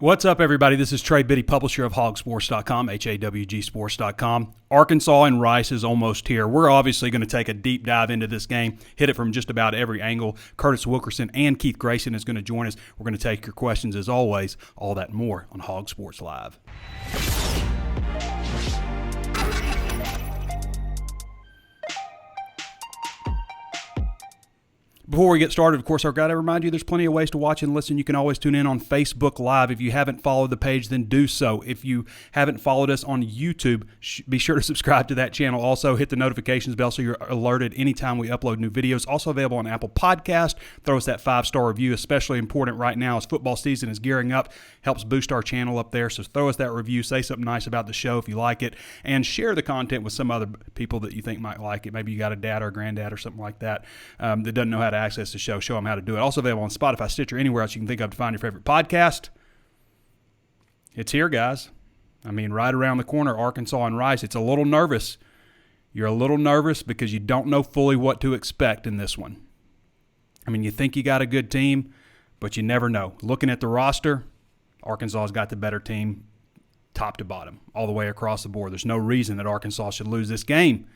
What's up, everybody? This is Trey Biddy, publisher of HawgSports.com, HawgSports.com. Arkansas and Rice is almost here. We're obviously going to take a deep dive into this game, hit it from just about every angle. Curtis Wilkerson and Keith Grayson is going to join us. We're going to take your questions as always. All that and more on Hog Sports Live. Before we get started, of course, I've got to remind you there's plenty of ways to watch and listen. You can always tune in on Facebook Live. If you haven't followed the page, then do so. If you haven't followed us on YouTube, be sure to subscribe to that channel. Also, hit the notifications bell so you're alerted anytime we upload new videos. Also available on Apple Podcast. Throw us that 5-star review, especially important right now as football season is gearing up. Helps boost our channel up there. So throw us that review. Say something nice about the show if you like it. And share the content with some other people that you think might like it. Maybe you got a dad or a granddad or something like that that doesn't know how to access the show. Show them how to do it. Also available on Spotify, Stitcher, anywhere else you can think of to find your favorite podcast. It's here, guys. I mean, right around the corner, Arkansas and Rice. It's a little nervous. You're a little nervous because you don't know fully what to expect in this one. I mean, you think you got a good team, but you never know. Looking at the roster, Arkansas's got the better team top to bottom, all the way across the board. There's no reason that Arkansas should lose this game,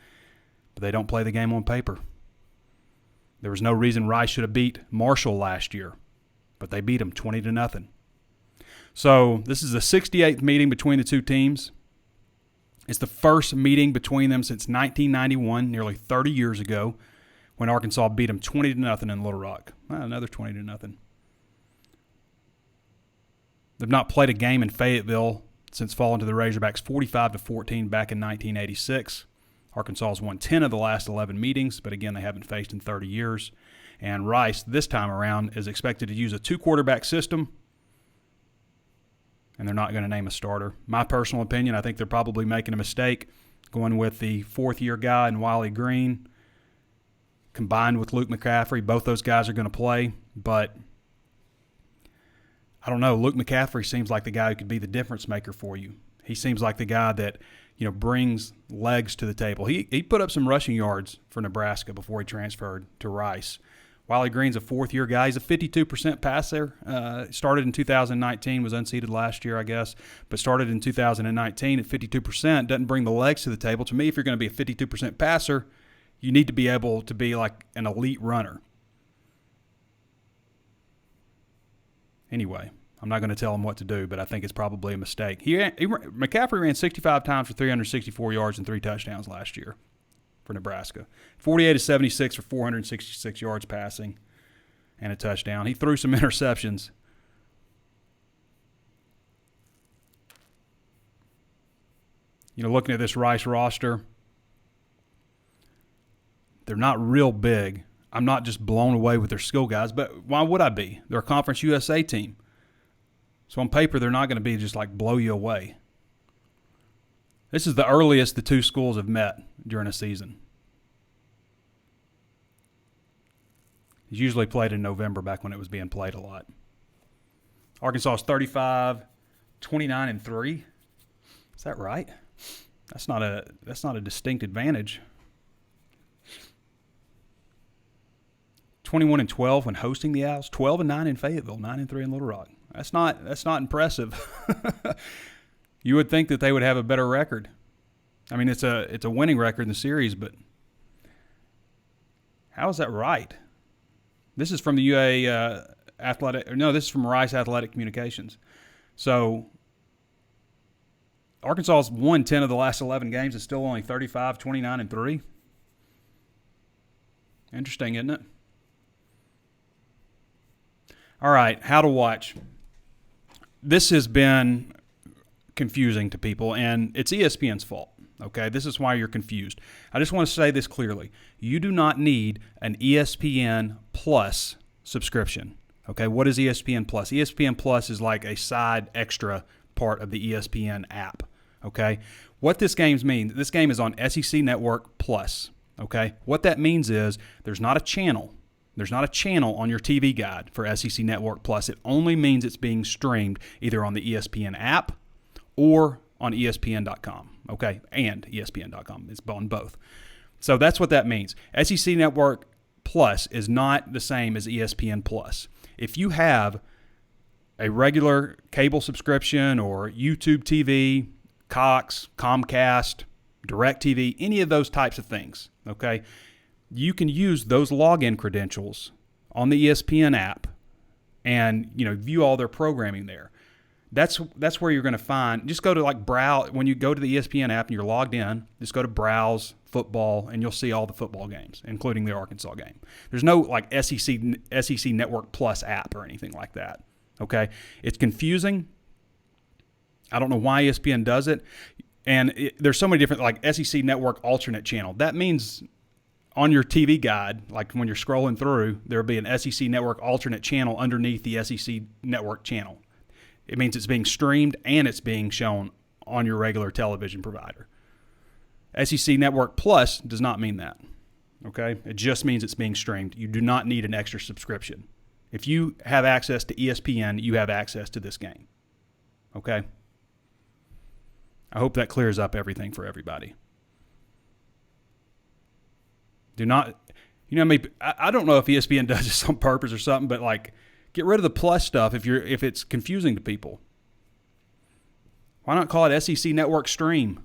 but they don't play the game on paper. There was no reason Rice should have beat Marshall last year, but they beat them 20-0. So this is the 68th meeting between the two teams. It's the first meeting between them since 1991, nearly 30 years ago, when Arkansas beat them 20-0 in Little Rock. Another 20-0. They've not played a game in Fayetteville since falling to the Razorbacks 45-14 back in 1986. Arkansas has won 10 of the last 11 meetings, but again, they haven't faced in 30 years. And Rice, this time around, is expected to use a 2-quarterback system, and they're not going to name a starter. My personal opinion, I think they're probably making a mistake going with the fourth-year guy in Wiley Green, combined with Luke McCaffrey. Both those guys are going to play, but I don't know. Luke McCaffrey seems like the guy who could be the difference maker for you. He seems like the guy that brings legs to the table. He put up some rushing yards for Nebraska before he transferred to Rice. Wiley Green's a fourth-year guy. He's a 52% passer. Started in 2019, was unseeded last year, I guess, but started in 2019 at 52%. Doesn't bring the legs to the table. To me, if you're going to be a 52% passer, you need to be able to be like an elite runner. Anyway, I'm not going to tell him what to do, but I think it's probably a mistake. McCaffrey ran 65 times for 364 yards and 3 touchdowns last year for Nebraska. 48-76 for 466 yards passing and a touchdown. He threw some interceptions. Looking at this Rice roster, they're not real big. I'm not just blown away with their skill guys, but why would I be? They're a Conference USA team. So on paper, they're not going to be just like blow you away. This is the earliest the two schools have met during a season. It's usually played in November, back when it was being played a lot. Arkansas is 35, 29-3. Is that right? That's not a distinct advantage. 21-12 when hosting the Owls. 12-9 in Fayetteville. 9-3 in Little Rock. That's not impressive. You would think that they would have a better record. I mean, it's a winning record in the series, but how is that right? This is from the this is from Rice Athletic Communications. So Arkansas has won 10 of the last 11 games and still only 35, 29-3. Interesting, isn't it? All right, how to watch. This has been confusing to people, and it's ESPN's fault, okay? This is why you're confused. I just want to say this clearly. You do not need an ESPN Plus subscription, okay? What is ESPN Plus? ESPN Plus is like a side extra part of the ESPN app, okay? What this game means, this game is on SEC Network Plus, okay? What that means is there's not a channel. There's not a channel on your TV guide for SEC Network Plus. It only means it's being streamed either on the ESPN app or on ESPN.com, okay? And ESPN.com. It's on both. So that's what that means. SEC Network Plus is not the same as ESPN Plus. If you have a regular cable subscription or YouTube TV, Cox, Comcast, DirecTV, any of those types of things, okay, you can use those login credentials on the ESPN app and, view all their programming there. That's where you're going to find, just go to browse, when you go to the ESPN app and you're logged in, just go to browse football and you'll see all the football games, including the Arkansas game. There's no SEC Network Plus app or anything like that, okay? It's confusing. I don't know why ESPN does it. And there's so many different, SEC Network alternate channel. That means on your TV guide, when you're scrolling through, there'll be an SEC Network alternate channel underneath the SEC Network channel. It means it's being streamed and it's being shown on your regular television provider. SEC Network Plus does not mean that, okay? It just means it's being streamed. You do not need an extra subscription. If you have access to ESPN, you have access to this game, okay? I hope that clears up everything for everybody. Do not, I don't know if ESPN does this on purpose or something, but get rid of the plus stuff if it's confusing to people. Why not call it SEC Network Stream?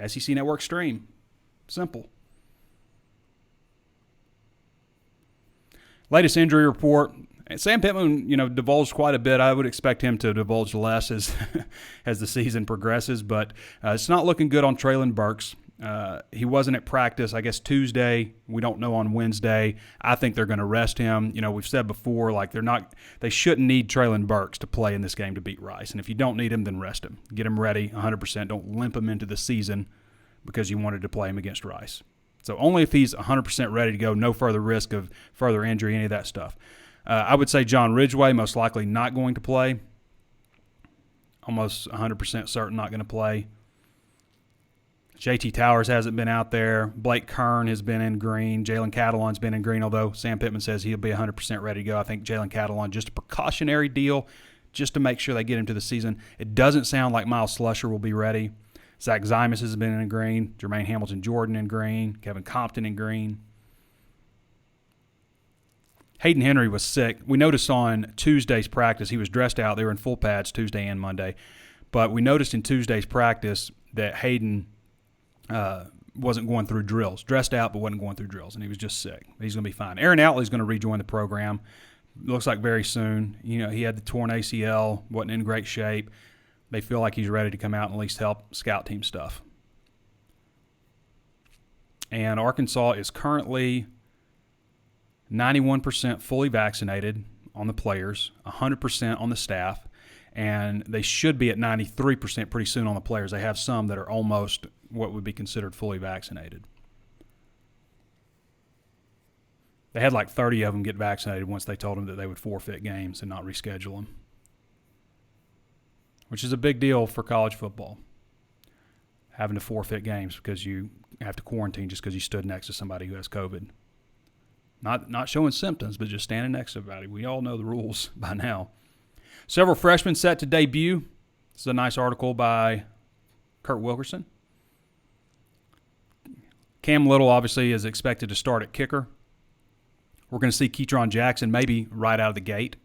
SEC Network Stream. Simple. Latest injury report. Sam Pittman, divulged quite a bit. I would expect him to divulge less as the season progresses, but it's not looking good on Treylon Burks. He wasn't at practice, I guess, Tuesday. We don't know on Wednesday. I think they're going to rest him. We've said before, they shouldn't need Treylon Burks to play in this game to beat Rice. And if you don't need him, then rest him. Get him ready 100%. Don't limp him into the season because you wanted to play him against Rice. So only if he's 100% ready to go, no further risk of further injury, any of that stuff. I would say John Ridgeway, most likely not going to play. Almost 100% certain not going to play. JT Towers hasn't been out there. Blake Kern has been in green. Jalen Catalon's been in green, although Sam Pittman says he'll be 100% ready to go. I think Jalen Catalon, just a precautionary deal just to make sure they get him to the season. It doesn't sound like Miles Slusher will be ready. Zach Zymas has been in green. Jermaine Hamilton-Jordan in green. Kevin Compton in green. Hayden Henry was sick. We noticed on Tuesday's practice, he was dressed out. They were in full pads Tuesday and Monday. But we noticed in Tuesday's practice that Hayden wasn't going through drills. Dressed out, but wasn't going through drills, and he was just sick. He's going to be fine. Aaron Outley's going to rejoin the program. Looks like very soon. He had the torn ACL, wasn't in great shape. They feel like he's ready to come out and at least help scout team stuff. And Arkansas is currently 91% fully vaccinated on the players, 100% on the staff, and they should be at 93% pretty soon on the players. They have some that are almost what would be considered fully vaccinated. They had 30 of them get vaccinated once they told them that they would forfeit games and not reschedule them, which is a big deal for college football, having to forfeit games because you have to quarantine just because you stood next to somebody who has COVID. Not showing symptoms, but just standing next to somebody. We all know the rules by now. Several freshmen set to debut. This is a nice article by Kurt Wilkerson. Cam Little obviously is expected to start at kicker. We're going to see Ketron Jackson maybe right out of the gate.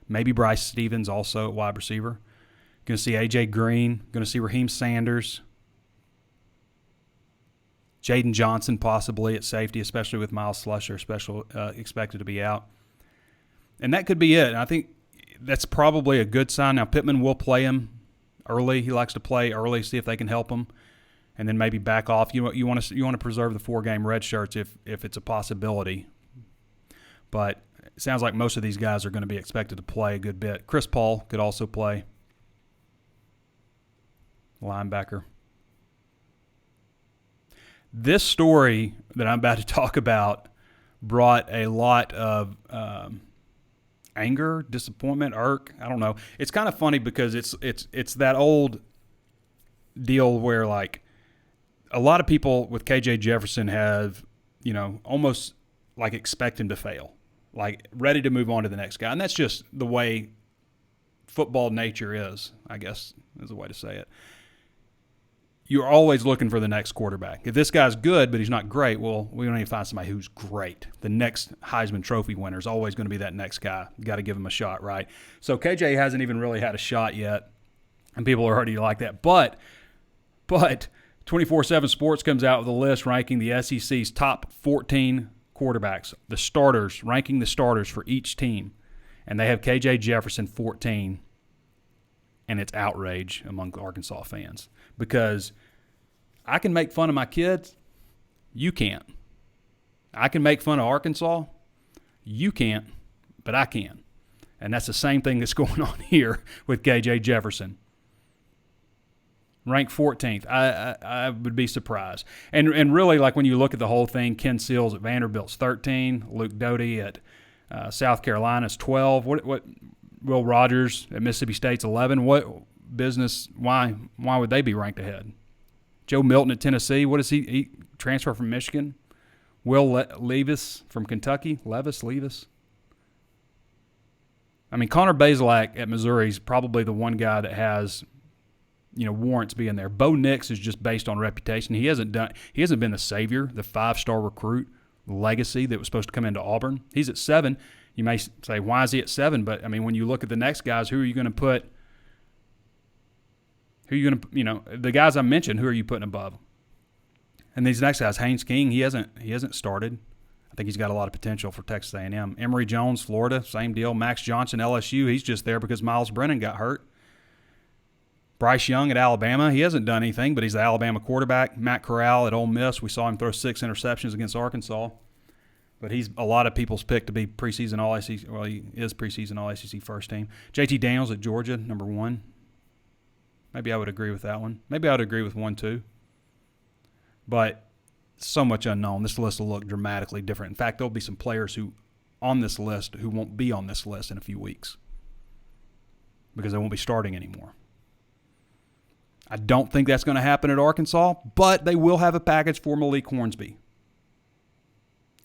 Maybe Bryce Stevens also at wide receiver. Going to see A.J. Green. Going to see Raheem Sanders. Jaden Johnson possibly at safety, especially with Miles Slusher expected to be out. And that could be it. And I think that's probably a good sign. Now, Pittman will play him early. He likes to play early, see if they can help him, and then maybe back off. You want to preserve the 4-game red shirts if it's a possibility. But it sounds like most of these guys are going to be expected to play a good bit. Chris Paul could also play, linebacker. This story that I'm about to talk about brought a lot of anger, disappointment, irk. I don't know. It's kind of funny because it's that old deal where a lot of people with KJ Jefferson have, almost expect him to fail, ready to move on to the next guy. And that's just the way football nature is, I guess is the way to say it. you're always looking for the next quarterback. If this guy's good, but he's not great, well, we don't need to find somebody who's great. The next Heisman Trophy winner is always going to be that next guy. You got to give him a shot, right? So KJ hasn't even really had a shot yet, and people are already like that. But 24/7 Sports comes out with a list ranking the SEC's top 14 quarterbacks, the starters, ranking the starters for each team. And they have KJ Jefferson 14, and it's outrage among Arkansas fans. Because I can make fun of my kids, you can't. I can make fun of Arkansas, you can't, but I can. And that's the same thing that's going on here with KJ Jefferson. Ranked 14th. I would be surprised. And really, like when you look at the whole thing, Ken Seals at Vanderbilt's 13, Luke Doty at South Carolina's 12. What Will Rogers at Mississippi State's 11. What business? Why would they be ranked ahead? Joe Milton at Tennessee. What is he transfer from Michigan? Will Levis from Kentucky. Levis. I mean, Connor Bazelak at Missouri is probably the one guy that has, warrants being there. Bo Nix is just based on reputation. He hasn't been the savior, the 5-star recruit legacy that was supposed to come into Auburn. He's at 7. You may say, why is he at 7? But I mean, when you look at the next guys, who are you going to put? The guys I mentioned, who are you putting above? And these next guys, Haynes King, he hasn't started. I think he's got a lot of potential for Texas A&M. Emory Jones, Florida, same deal. Max Johnson, LSU, he's just there because Miles Brennan got hurt. Bryce Young at Alabama, he hasn't done anything, but he's the Alabama quarterback. Matt Corral at Ole Miss, we saw him throw 6 interceptions against Arkansas. But he's a lot of people's pick to be preseason All-SEC. Well, he is preseason All-SEC first team. JT Daniels at Georgia, number 1. Maybe I would agree with that one. Maybe I would agree with 1, 2. But so much unknown. This list will look dramatically different. In fact, there'll be some players on this list who won't be on this list in a few weeks because they won't be starting anymore. I don't think that's going to happen at Arkansas, but they will have a package for Malik Hornsby.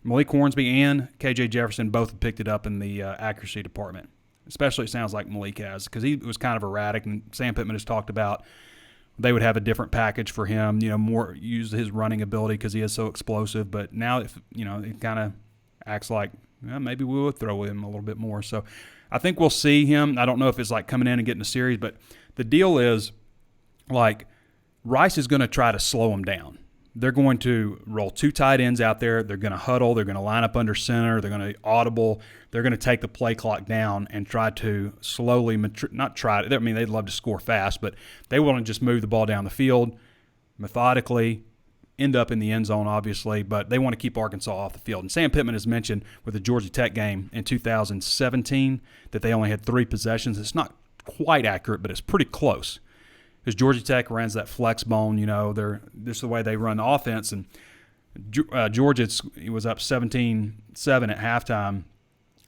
Malik Hornsby and KJ Jefferson both have picked it up in the accuracy department. Especially it sounds like Malik has, because he was kind of erratic, and Sam Pittman has talked about they would have a different package for him, more use his running ability because he is so explosive. But now, it kind of acts like maybe we would throw him a little bit more. So I think we'll see him. I don't know if it's like coming in and getting a series, but the deal is like Rice is going to try to slow him down. They're going to roll 2 tight ends out there. They're going to huddle. They're going to line up under center. They're going to audible. They're going to take the play clock down and try to slowly they'd love to score fast, but they want to just move the ball down the field methodically, end up in the end zone, obviously, but they want to keep Arkansas off the field. And Sam Pittman has mentioned with the Georgia Tech game in 2017 that they only had 3 possessions. It's not quite accurate, but it's pretty close. Because Georgia Tech runs that flex bone, this is the way they run the offense. And Georgia was up 17-7 at halftime,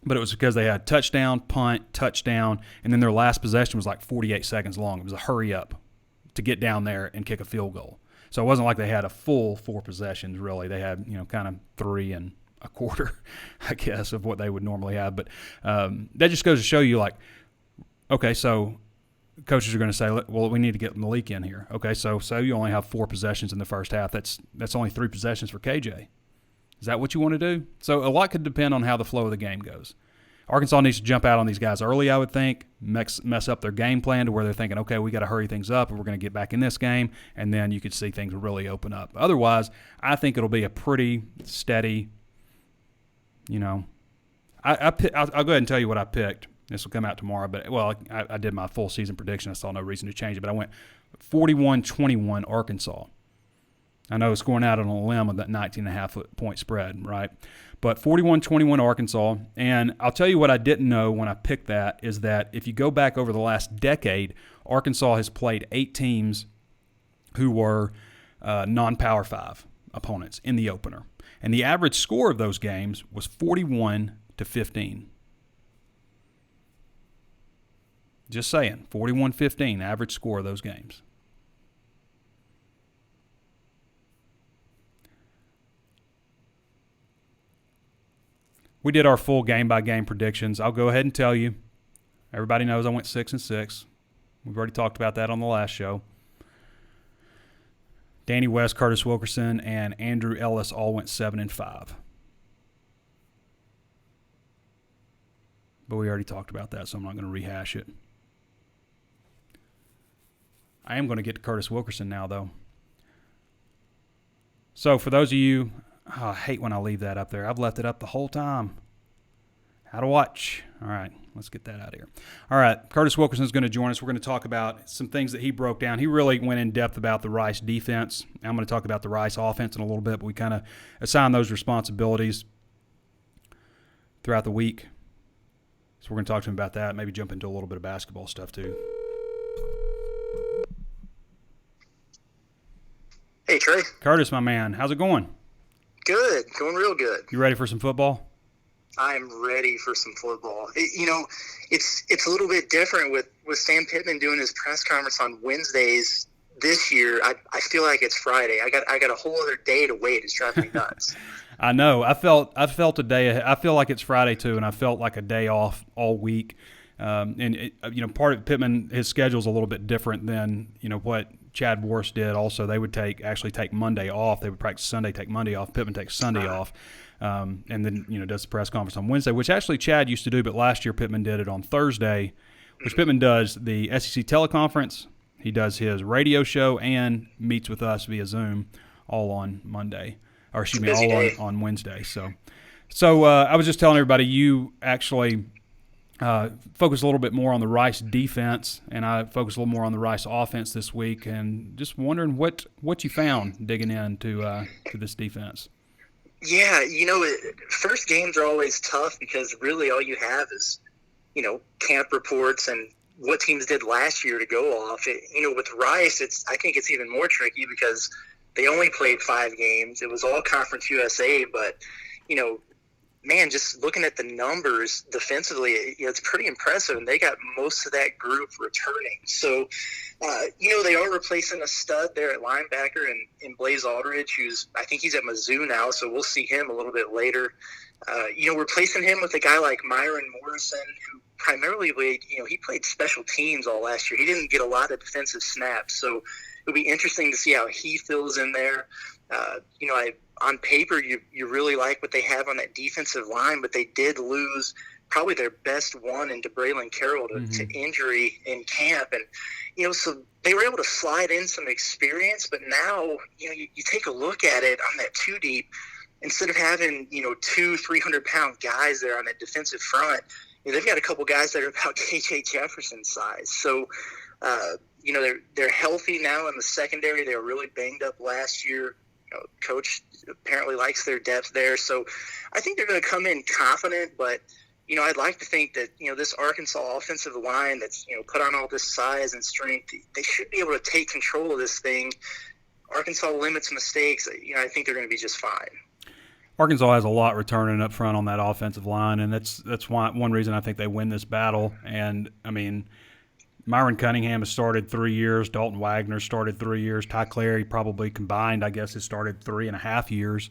but it was because they had touchdown, punt, touchdown, and then their last possession was like 48 seconds long. It was a hurry up to get down there and kick a field goal. So it wasn't like they had a full 4 possessions, really. They had, kind of 3 and a quarter, I guess, of what they would normally have. But that just goes to show you, like, okay, so coaches are going to say, well, we need to get Malik in here. Okay, so you only have 4 possessions in the first half. That's only 3 possessions for KJ. Is that what you want to do? So a lot could depend on how the flow of the game goes. Arkansas needs to jump out on these guys early, I would think, mess up their game plan to where they're thinking, okay, we got to hurry things up and we're going to get back in this game, and then you could see things really open up. Otherwise, I think it'll be a pretty steady, I'll go ahead and tell you what I picked. This will come out tomorrow, but, I did my full season prediction. I saw no reason to change it, but I went 41-21 Arkansas. I know it's going out on a limb with that 19.5 point spread, right? But 41-21 Arkansas, and I'll tell you what I didn't know when I picked that is that if you go back over the last decade, Arkansas has played 8 teams who were non-Power 5 opponents in the opener. And the average score of those games was 41-15. Just saying, 41-15, average score of those games. We did our full game-by-game predictions. I'll go ahead and tell you. Everybody knows I went 6-6. We've already talked about that on the last show. Danny West, Curtis Wilkerson, and Andrew Ellis all went 7-5. But we already talked about that, so I'm not going to rehash it. I am going to get to Curtis Wilkerson now, though. So for those of you, I hate when I leave that up there. I've left it up the whole time. How to watch. All right, let's get that out of here. All right, Curtis Wilkerson is going to join us. We're going to talk about some things that he broke down. He really went in depth about the Rice defense. I'm going to talk about the Rice offense in a little bit, but we kind of assign those responsibilities throughout the week. So we're going to talk to him about that, maybe jump into a little bit of basketball stuff too. Hey, Trey. Curtis, my man, how's it going? Good. Going real good. You ready for some football? I'm ready for some football. It's a little bit different with Sam Pittman doing his press conference on Wednesdays this year. I feel like it's Friday. I got a whole other day to wait. It's driving me nuts. I know. I felt a day. I feel like it's Friday too, and I felt like a day off all week. Part of Pittman, his schedule is a little bit different than what Chad Morris did. Also, they would actually take Monday off. They would practice Sunday, take Monday off. Pittman takes Sunday off, and then does the press conference on Wednesday, which actually Chad used to do, but last year Pittman did it on Thursday, which Pittman does the SEC teleconference. He does his radio show and meets with us via Zoom all on Monday. Or excuse me, all on Wednesday. So I was just telling everybody you actually focus a little bit more on the Rice defense, and I focus a little more on the Rice offense this week, and just wondering what you found digging into to this defense. Yeah, first games are always tough because really all you have is, camp reports and what teams did last year to go off. With Rice, I think it's even more tricky because they only played 5 games. It was all Conference USA, but, man, just looking at the numbers defensively, it's pretty impressive, and they got most of that group returning. So, they are replacing a stud there at linebacker in Blaze Aldridge, I think he's at Mizzou now, so we'll see him a little bit later. Replacing him with a guy like Myron Morrison, who primarily he played special teams all last year. He didn't get a lot of defensive snaps, so it'll be interesting to see how he fills in there. On paper, you really like what they have on that defensive line, but they did lose probably their best one in DeBraylon Carroll to injury in camp. And, so they were able to slide in some experience, but now, you take a look at it on that 2 deep, instead of having, 2 300-pound guys there on that defensive front, they've got a couple guys that are about KJ Jefferson's size. So, they're healthy now in the secondary. They were really banged up last year. Coach apparently likes their depth there. So I think they're going to come in confident, but, I'd like to think that, this Arkansas offensive line that's, put on all this size and strength, they should be able to take control of this thing. Arkansas limits mistakes. I think they're going to be just fine. Arkansas has a lot returning up front on that offensive line, and that's one reason I think they win this battle. And, Myron Cunningham has started 3 years. Dalton Wagner started 3 years. Ty Clary probably combined, I guess, has started 3.5 years.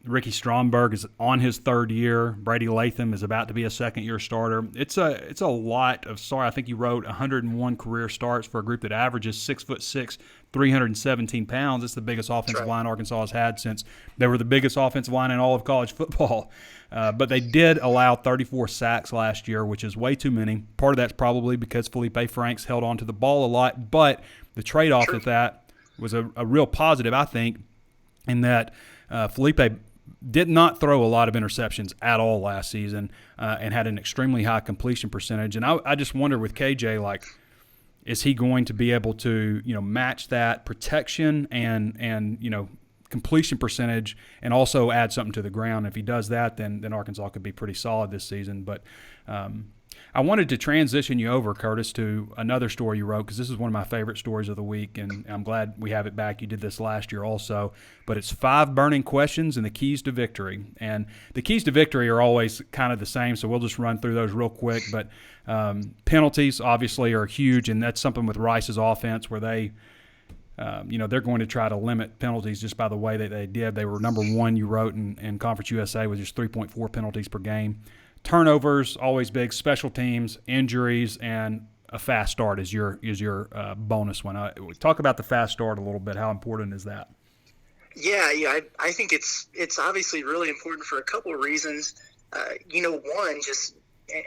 Ricky Stromberg is on his 3rd year. Brady Latham is about to be a 2nd-year starter. It's a lot of I think you wrote 101 career starts for a group that averages 6'6", 317 pounds. It's the biggest offensive line Arkansas has had since they were the biggest offensive line in all of college football. But they did allow 34 sacks last year, which is way too many. Part of that's probably because Felipe Franks held on to the ball a lot, but the trade-off with that was a real positive, I think, in that Felipe did not throw a lot of interceptions at all last season and had an extremely high completion percentage. And I just wonder with KJ, is he going to be able to, match that protection and completion percentage and also add something to the ground? If he does that, then Arkansas could be pretty solid this season. But I wanted to transition you over, Curtis, to another story you wrote, because this is one of my favorite stories of the week, and I'm glad we have it back. You did this last year also. But it's 5 burning questions and the keys to victory. And the keys to victory are always kind of the same, so we'll just run through those real quick. But penalties, obviously, are huge, and that's something with Rice's offense where they they're going to try to limit penalties just by the way that they did. They were number 1, you wrote, in Conference USA with just 3.4 penalties per game. Turnovers, always big. Special teams, injuries, and a fast start is your bonus one. Talk about the fast start a little bit. How important is that? Yeah. I think it's obviously really important for a couple of reasons. One, just,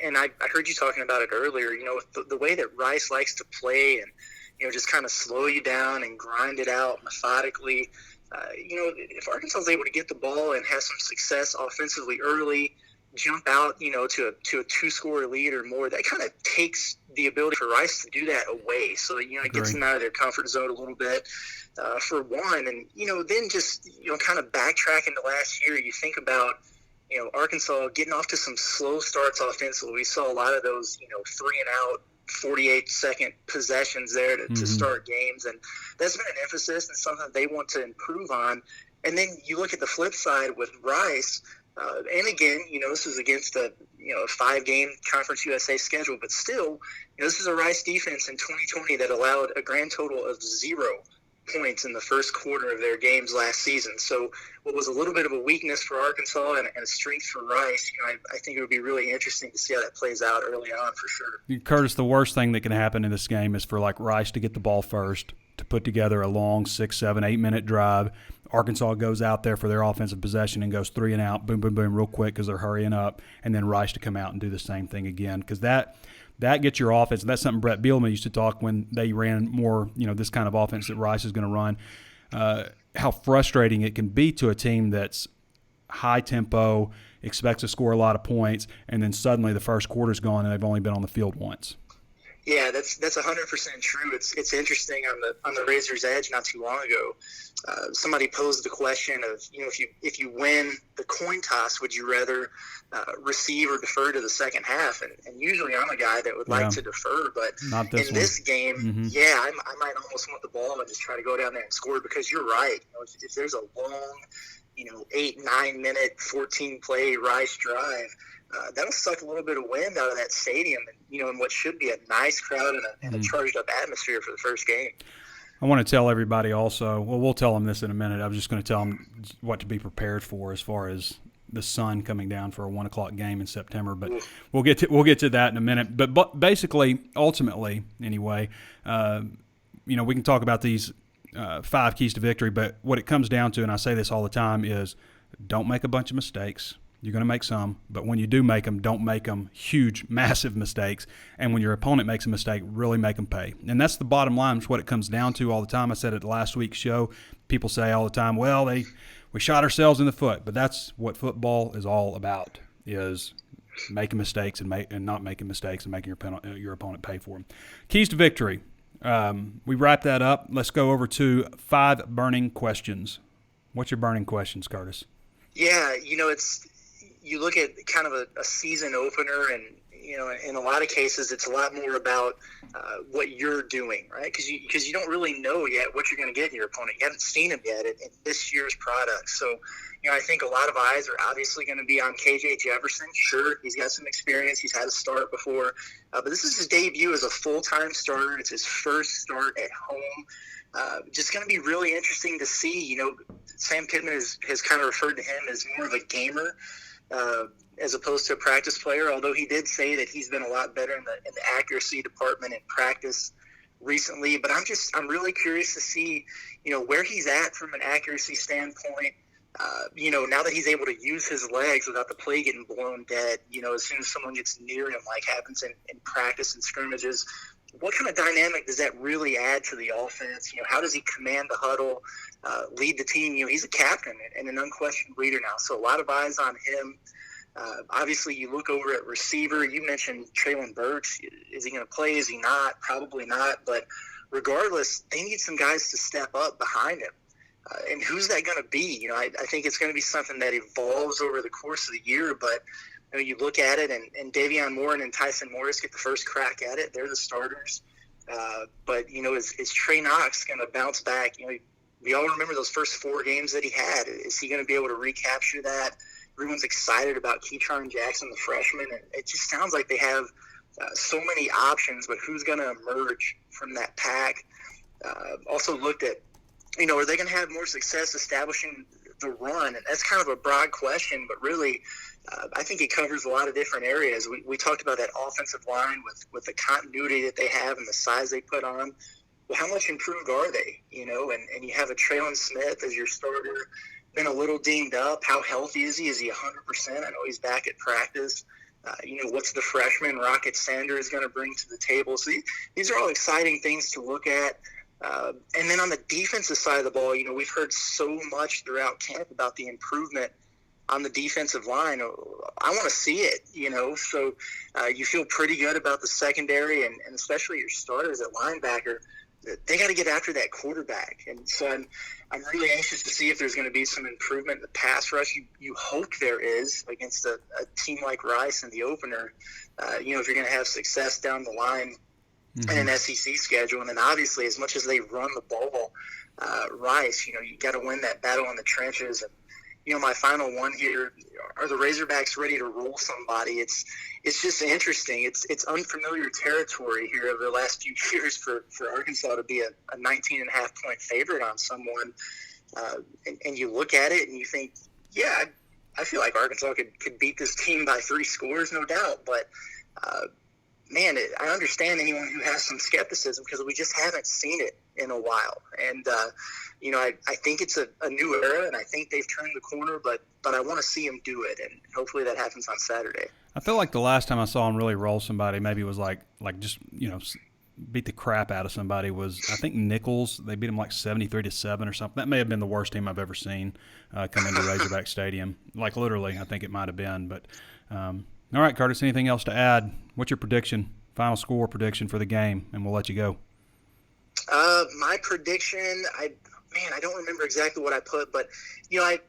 and I heard you talking about it earlier, the way that Rice likes to play and, just kind of slow you down and grind it out methodically. If Arkansas is able to get the ball and have some success offensively early, jump out, to a two-score lead or more, that kind of takes the ability for Rice to do that away. So, it gets them out of their comfort zone a little bit, for one. And, then just, kind of backtracking to last year, you think about, Arkansas getting off to some slow starts offensively. We saw a lot of those, 3-and-out, 48-second possessions there to start games. And that's been an emphasis and something they want to improve on. And then you look at the flip side with Rice, and again, this is against a 5-game Conference USA schedule, but still, this is a Rice defense in 2020 that allowed a grand total of 0 points in the first quarter of their games last season. So what was a little bit of a weakness for Arkansas and a strength for Rice, I think it would be really interesting to see how that plays out early on for sure. Curtis, the worst thing that can happen in this game is for Rice to get the ball first, to put together a long 6, 7, 8-minute drive. Arkansas goes out there for their offensive possession and goes 3-and-out, boom, boom, boom, real quick because they're hurrying up, and then Rice to come out and do the same thing again, because that gets your offense. That's something Brett Bielema used to talk when they ran more, this kind of offense that Rice is going to run, how frustrating it can be to a team that's high tempo, expects to score a lot of points, and then suddenly the first quarter's gone and they've only been on the field once. Yeah, that's 100% true. It's interesting on the Razor's Edge not too long ago. Somebody posed the question of, if you win the coin toss, would you rather receive or defer to the second half? And usually I'm a guy that would like to defer, but in this game, I might almost want the ball and just try to go down there and score, because you're right. If there's a long, 8, 9 minute, 14-play Rice drive, that'll suck a little bit of wind out of that stadium, and in what should be a nice crowd and a charged up atmosphere for the first game. I want to tell everybody also. Well, we'll tell them this in a minute. I was just going to tell them what to be prepared for as far as the sun coming down for a 1:00 game in September. But we'll get to that in a minute. But basically, ultimately, anyway, we can talk about these 5 keys to victory. But what it comes down to, and I say this all the time, is don't make a bunch of mistakes. You're going to make some, but when you do make them, don't make them huge, massive mistakes. And when your opponent makes a mistake, really make them pay. And that's the bottom line. It's what it comes down to all the time. I said it last week's show. People say all the time, well, we shot ourselves in the foot. But that's what football is all about, is making mistakes and not making mistakes and making your opponent pay for them. Keys to victory. We wrap that up. Let's go over to 5 burning questions. What's your burning questions, Curtis? Yeah, you look at kind of a season opener, and in a lot of cases it's a lot more about what you're doing, right? Because you don't really know yet what you're going to get in your opponent. You haven't seen him yet in this year's product. So I think a lot of eyes are obviously going to be on KJ Jefferson. Sure, he's got some experience. He's had a start before, but this is his debut as a full-time starter. It's his first start at home. Just going to be really interesting to see. Sam Pittman has kind of referred to him as more of a gamer, as opposed to a practice player, although he did say that he's been a lot better in the accuracy department in practice recently. But I'm really curious to see, where he's at from an accuracy standpoint. Now that he's able to use his legs without the play getting blown dead, as soon as someone gets near him, like happens in practice and scrimmages, what kind of dynamic does that really add to the offense? How does he command the huddle, lead the team? He's a captain and an unquestioned leader now. So a lot of eyes on him. Obviously, you look over at receiver. You mentioned Traylon Burks. Is he going to play? Is he not? Probably not. But regardless, they need some guys to step up behind him. And who's that going to be? I think it's going to be something that evolves over the course of the year. But you look at it, and Davion Moore and Tyson Morris get the first crack at it. They're the starters. But is Trey Knox going to bounce back? We all remember those first 4 games that he had. Is he going to be able to recapture that? Everyone's excited about Keytron Jackson, the freshman, and it just sounds like they have so many options. But who's going to emerge from that pack? Also looked at, are they going to have more success establishing the run? And that's kind of a broad question, but really, I think it covers a lot of different areas. We talked about that offensive line with the continuity that they have and the size they put on. Well, how much improved are they? And you have a Traylon Smith as your starter, been a little dinged up. How healthy is he? Is he 100%? I know he's back at practice. What's the freshman Rocket Sanders going to bring to the table? So these are all exciting things to look at. And then on the defensive side of the ball, we've heard so much throughout camp about the improvement on the defensive line. I want to see it, So you feel pretty good about the secondary and especially your starters at linebacker. They got to get after that quarterback. And so I'm really anxious to see if there's going to be some improvement in the pass rush. You hope there is against a team like Rice in the opener, if you're going to have success down the line in an SEC schedule. And then obviously, as much as they run the ball, Rice, you got to win that battle in the trenches. And, my final one here, are the Razorbacks ready to roll somebody? It's just interesting. It's unfamiliar territory here over the last few years for Arkansas to be a 19.5-point favorite on someone. And you look at it and you think, yeah, I feel like Arkansas could beat this team by 3 scores, no doubt. But, I understand anyone who has some skepticism because we just haven't seen it in a while. And, I think it's a new era, and I think they've turned the corner, but I want to see them do it, and hopefully that happens on Saturday. I feel like the last time I saw him really roll somebody, maybe it was like just, beat the crap out of somebody was, I think, Nichols. They beat him like 73-7 or something. That may have been the worst team I've ever seen come into Razorback Stadium. Like literally, I think it might have been. But all right, Curtis, anything else to add? What's your prediction, final score prediction for the game, and we'll let you go. My prediction, I don't remember exactly what I put, but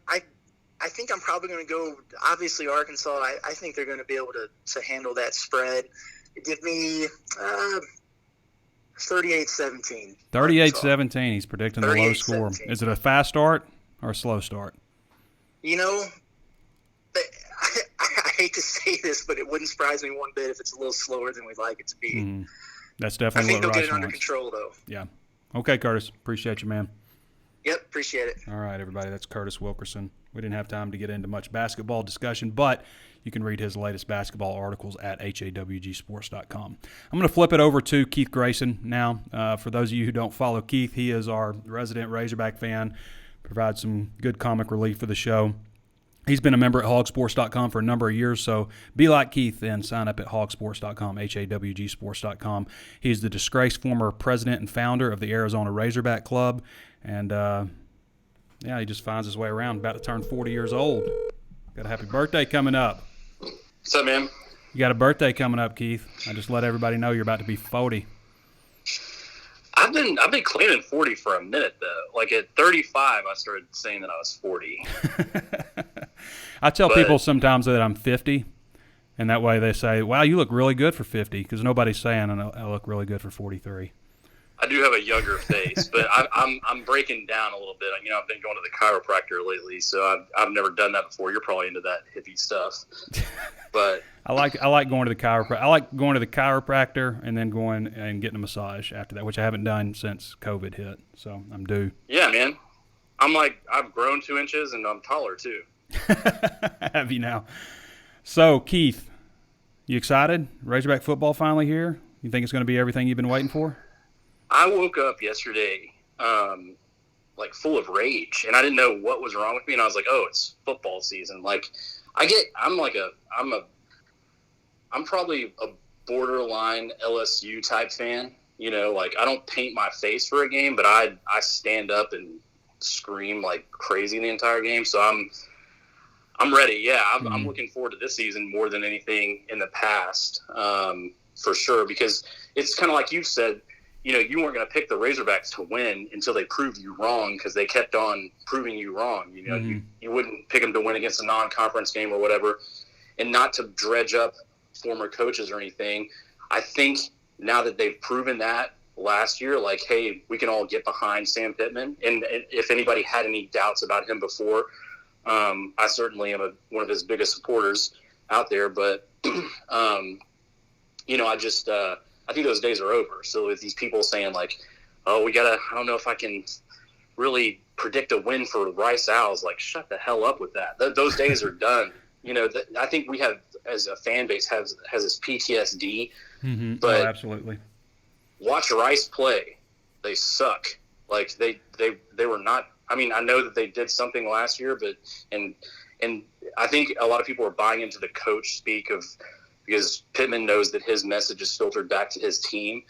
I think I'm probably going to go. Obviously, Arkansas. I think they're going to be able to handle that spread. Give me 38-17. 38-17. He's predicting the low score. 17. Is it a fast start or a slow start? I hate to say this, but it wouldn't surprise me one bit if it's a little slower than we'd like it to be. That's definitely what Rice wants. I think they'll get it under control, though. Yeah. Okay, Curtis. Appreciate you, man. Yep, appreciate it. All right, everybody. That's Curtis Wilkerson. We didn't have time to get into much basketball discussion, but you can read his latest basketball articles at HawgSports.com. I'm going to flip it over to Keith Grayson now. For those of you who don't follow Keith, he is our resident Razorback fan, provides some good comic relief for the show. He's been a member at HawgSports.com for a number of years, so be like Keith and sign up at HawgSports.com, HawgSports.com. He's the disgraced former president and founder of the Arizona Razorback Club, and he just finds his way around, about to turn 40 years old. Got a happy birthday coming up. What's up, man? You got a birthday coming up, Keith. I just let everybody know you're about to be 40. I've been claiming 40 for a minute, though. Like at 35, I started saying that I was 40. I tell people sometimes that I'm 50, and that way they say, wow, you look really good for 50, because nobody's saying I look really good for 43. I do have a younger face, but I'm breaking down a little bit. I've been going to the chiropractor lately, so I've never done that before. You're probably into that hippie stuff, but I like going to the chiropractor. I like going to the chiropractor and then going and getting a massage after that, which I haven't done since COVID hit. So I'm due. Yeah, man. I've grown 2 inches and I'm taller too. Have you now? So Keith, you excited? Razorback football finally here? You think it's going to be everything you've been waiting for? I woke up yesterday, full of rage, and I didn't know what was wrong with me. And I was like, "Oh, it's football season." I'm probably a borderline LSU type fan. I don't paint my face for a game, but I stand up and scream like crazy the entire game. So I'm ready. Yeah, I'm looking forward to this season more than anything in the past, for sure. Because it's kind of like you said. You weren't going to pick the Razorbacks to win until they proved you wrong, because they kept on proving you wrong. You wouldn't pick them to win against a non-conference game or whatever, and not to dredge up former coaches or anything. I think now that they've proven that last year, hey, we can all get behind Sam Pittman. And if anybody had any doubts about him before, I certainly am one of his biggest supporters out there. But, I think those days are over. So with these people saying I don't know if I can really predict a win for Rice Owls. Like, shut the hell up with that. Those days are done. You know, I think we have, as a fan base, has this PTSD. Mm-hmm. But absolutely. Watch Rice play. They suck. Like, they were not. I mean, I know that they did something last year, but and I think a lot of people are buying into the coach speak because Pittman knows that his message is filtered back to his team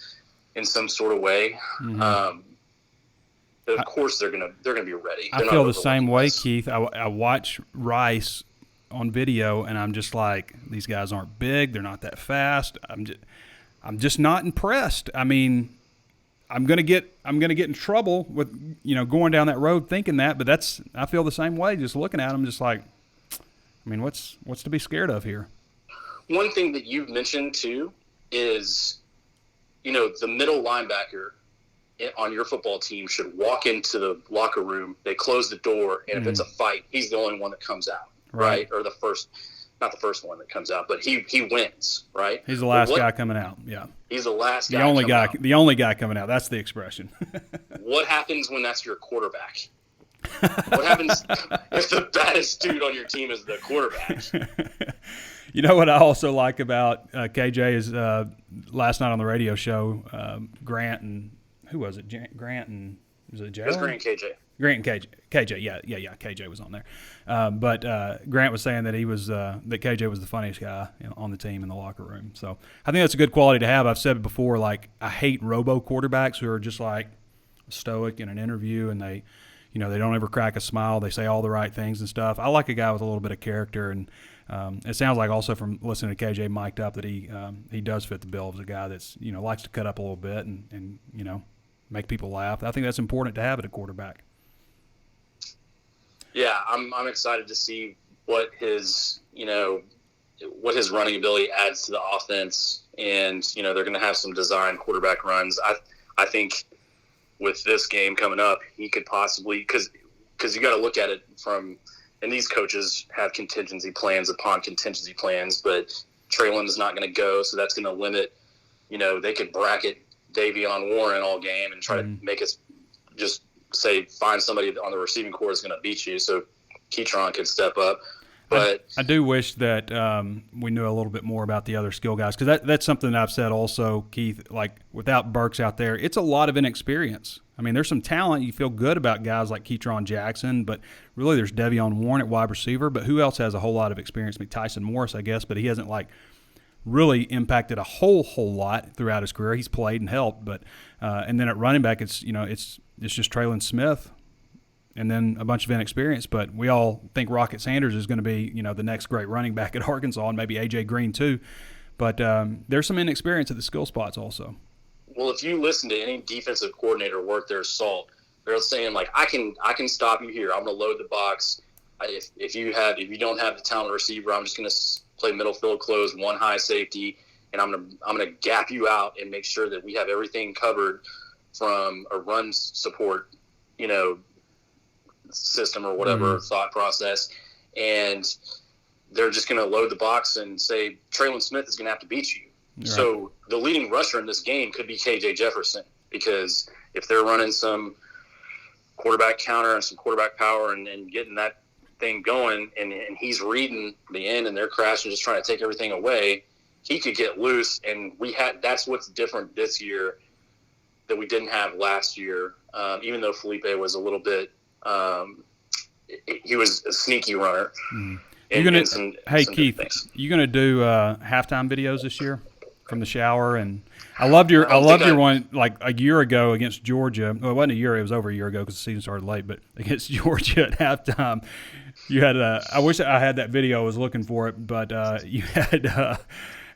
in some sort of way. Mm-hmm. But of course, they're gonna be ready. I feel the same way, Keith. I watch Rice on video, and I'm just like, these guys aren't big. They're not that fast. I'm just not impressed. I mean, I'm gonna get in trouble with going down that road thinking that, but I feel the same way. Just looking at them, just like, I mean, what's to be scared of here? One thing that you've mentioned too is, the middle linebacker on your football team should walk into the locker room. They close the door, and if it's a fight, he's the only one that comes out, right? Or not the first one that comes out, but he wins, right? He's the last guy coming out. Yeah, he's the last guy. The only guy coming out. That's the expression. What happens when that's your quarterback? What happens if the baddest dude on your team is the quarterback? You know what I also like about KJ is last night on the radio show, Grant and who was it? Grant and was it Jalen? It was Grant and KJ. Grant and KJ, yeah. KJ was on there, but Grant was saying that he was that KJ was the funniest guy on the team in the locker room. So I think that's a good quality to have. I've said it before, like I hate robo quarterbacks who are just like stoic in an interview and they don't ever crack a smile. They say all the right things and stuff. I like a guy with a little bit of character, and it sounds like also from listening to KJ mic'd up that he does fit the bill as a guy that's likes to cut up a little bit and make people laugh. I think that's important to have at a quarterback. Yeah, I'm excited to see what his running ability adds to the offense, and they're going to have some design quarterback runs. I think with this game coming up, he could possibly because you got to look at it from, and these coaches have contingency plans upon contingency plans, but Traylon is not going to go, so that's going to limit. They could bracket Davion Warren all game and try to make us just say find somebody on the receiving corps is going to beat you, so Keytron could step up. But I do wish that we knew a little bit more about the other skill guys, because that's something that I've said also, Keith. Like without Burks out there, it's a lot of inexperience. I mean, there's some talent. You feel good about guys like Keytron Jackson, but really there's Davion Warren at wide receiver. But who else has a whole lot of experience? I mean, Tyson Morris, I guess, but he hasn't really impacted a whole lot throughout his career. He's played and helped, but and then at running back, it's just Traylon Smith, and then a bunch of inexperience. But we all think Rocket Sanders is going to be the next great running back at Arkansas, and maybe A.J. Green too. But there's some inexperience at the skill spots also. Well, if you listen to any defensive coordinator worth their salt, they're saying like, I can stop you here. I'm going to load the box. If you don't have the talent receiver, I'm just going to play middle field close, one high safety, and I'm gonna gap you out and make sure that we have everything covered from a run support, system or whatever thought process. And they're just gonna load the box and say Traylon Smith is gonna have to beat you. Right. So the leading rusher in this game could be KJ Jefferson, because if they're running some quarterback counter and some quarterback power and getting that thing going, and he's reading the end and they're crashing, just trying to take everything away, he could get loose. And that's what's different this year that we didn't have last year. Even though Felipe was a little bit, he was a sneaky runner. Keith, you gonna do halftime videos this year from the shower? And I loved your one like a year ago against Georgia. Well, it wasn't a year; it was over a year ago because the season started late. But against Georgia at halftime, you had I wish I had that video. I was looking for it, but you had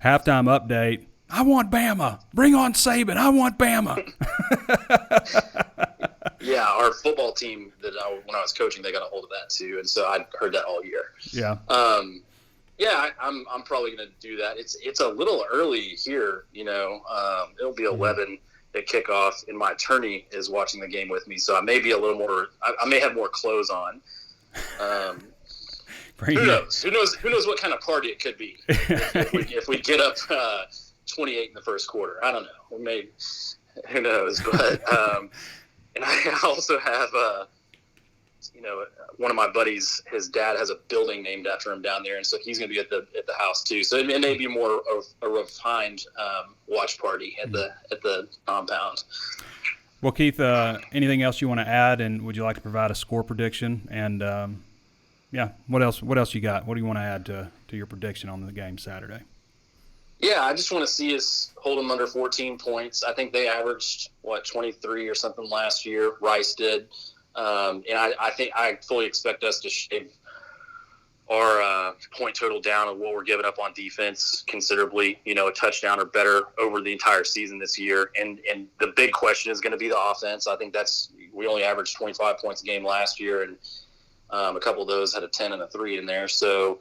halftime update. I want Bama. Bring on Saban. I want Bama. Yeah, our football team when I was coaching, they got a hold of that too, and so I heard that all year. Yeah. I'm probably going to do that. It's a little early here, it'll be 11 at kickoff, and my attorney is watching the game with me, so I may be a little more. I may have more clothes on. Who knows? Who knows what kind of party it could be if we get up 28 in the first quarter. I don't know. Who knows? But and I also have one of my buddies, his dad has a building named after him down there, and so he's going to be at the house too. So it may be more of a refined watch party at the compound. Well, Keith, anything else you want to add, and would you like to provide a score prediction? And what else you got? What do you want to add to your prediction on the game Saturday? Yeah, I just want to see us hold them under 14 points. I think they averaged 23 or something last year. Rice did. And I think I fully expect us to shave our point total down of what we're giving up on defense considerably, a touchdown or better over the entire season this year. And the big question is going to be the offense. I think we only averaged 25 points a game last year, and a couple of those had a 10 and a 3 in there. So,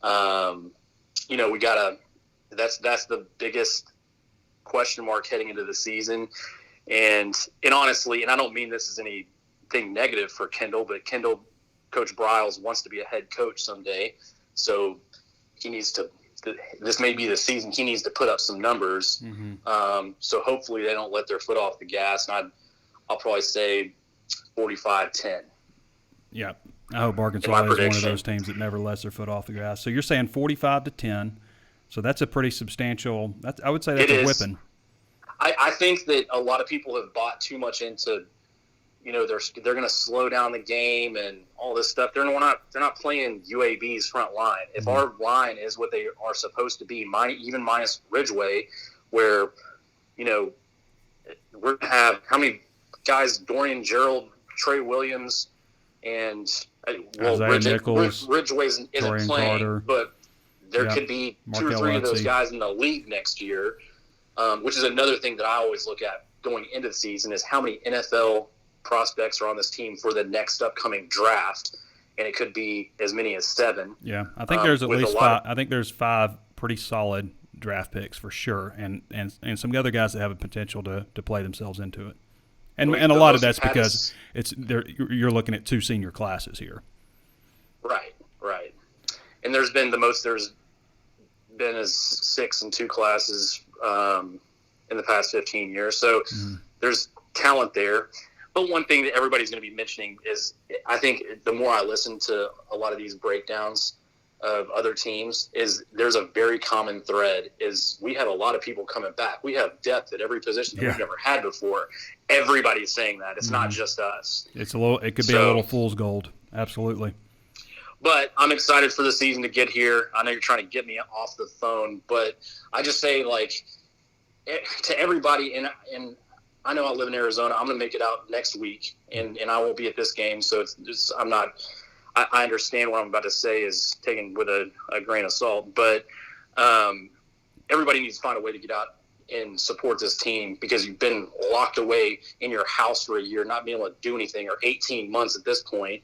we got to – that's the biggest question mark heading into the season. And honestly, and I don't mean this as anything negative for Kendall, but Coach Briles wants to be a head coach someday, so he needs to. This may be the season he needs to put up some numbers. Mm-hmm. So hopefully they don't let their foot off the gas. And I'll probably say 45-10. Yeah, I hope Arkansas is one of those teams that never lets their foot off the gas. So you're saying 45-10. So that's a pretty substantial. I would say that's a whipping. I think that a lot of people have bought too much into. They're going to slow down the game and all this stuff. They're not playing UAB's front line. If our line is what they are supposed to be, even minus Ridgeway, where we're going to have how many guys? Dorian Gerald, Trey Williams, and Ridgeway isn't playing, Carter. But there could be two or three of those guys in the league next year, which is another thing that I always look at going into the season is how many NFL prospects are on this team for the next upcoming draft, and it could be as many as 7. Yeah, I think there's at least 5. I think there's 5 pretty solid draft picks for sure, and some other guys that have a potential to play themselves into it. And a lot of that's because you're looking at 2 senior classes here. Right. And there's been as 6 in 2 classes in the past 15 years. So there's talent there. But one thing that everybody's going to be mentioning is I think the more I listen to a lot of these breakdowns of other teams is there's a very common thread is we have a lot of people coming back. We have depth at every position that we've never had before. Everybody's saying that. It's not just us. It could be a little fool's gold. Absolutely. But I'm excited for the season to get here. I know you're trying to get me off the phone, but I just say to everybody and I know I live in Arizona. I'm going to make it out next week, and I won't be at this game. So I understand what I'm about to say is taken with a grain of salt. But everybody needs to find a way to get out and support this team because you've been locked away in your house for a year, not being able to do anything, or 18 months at this point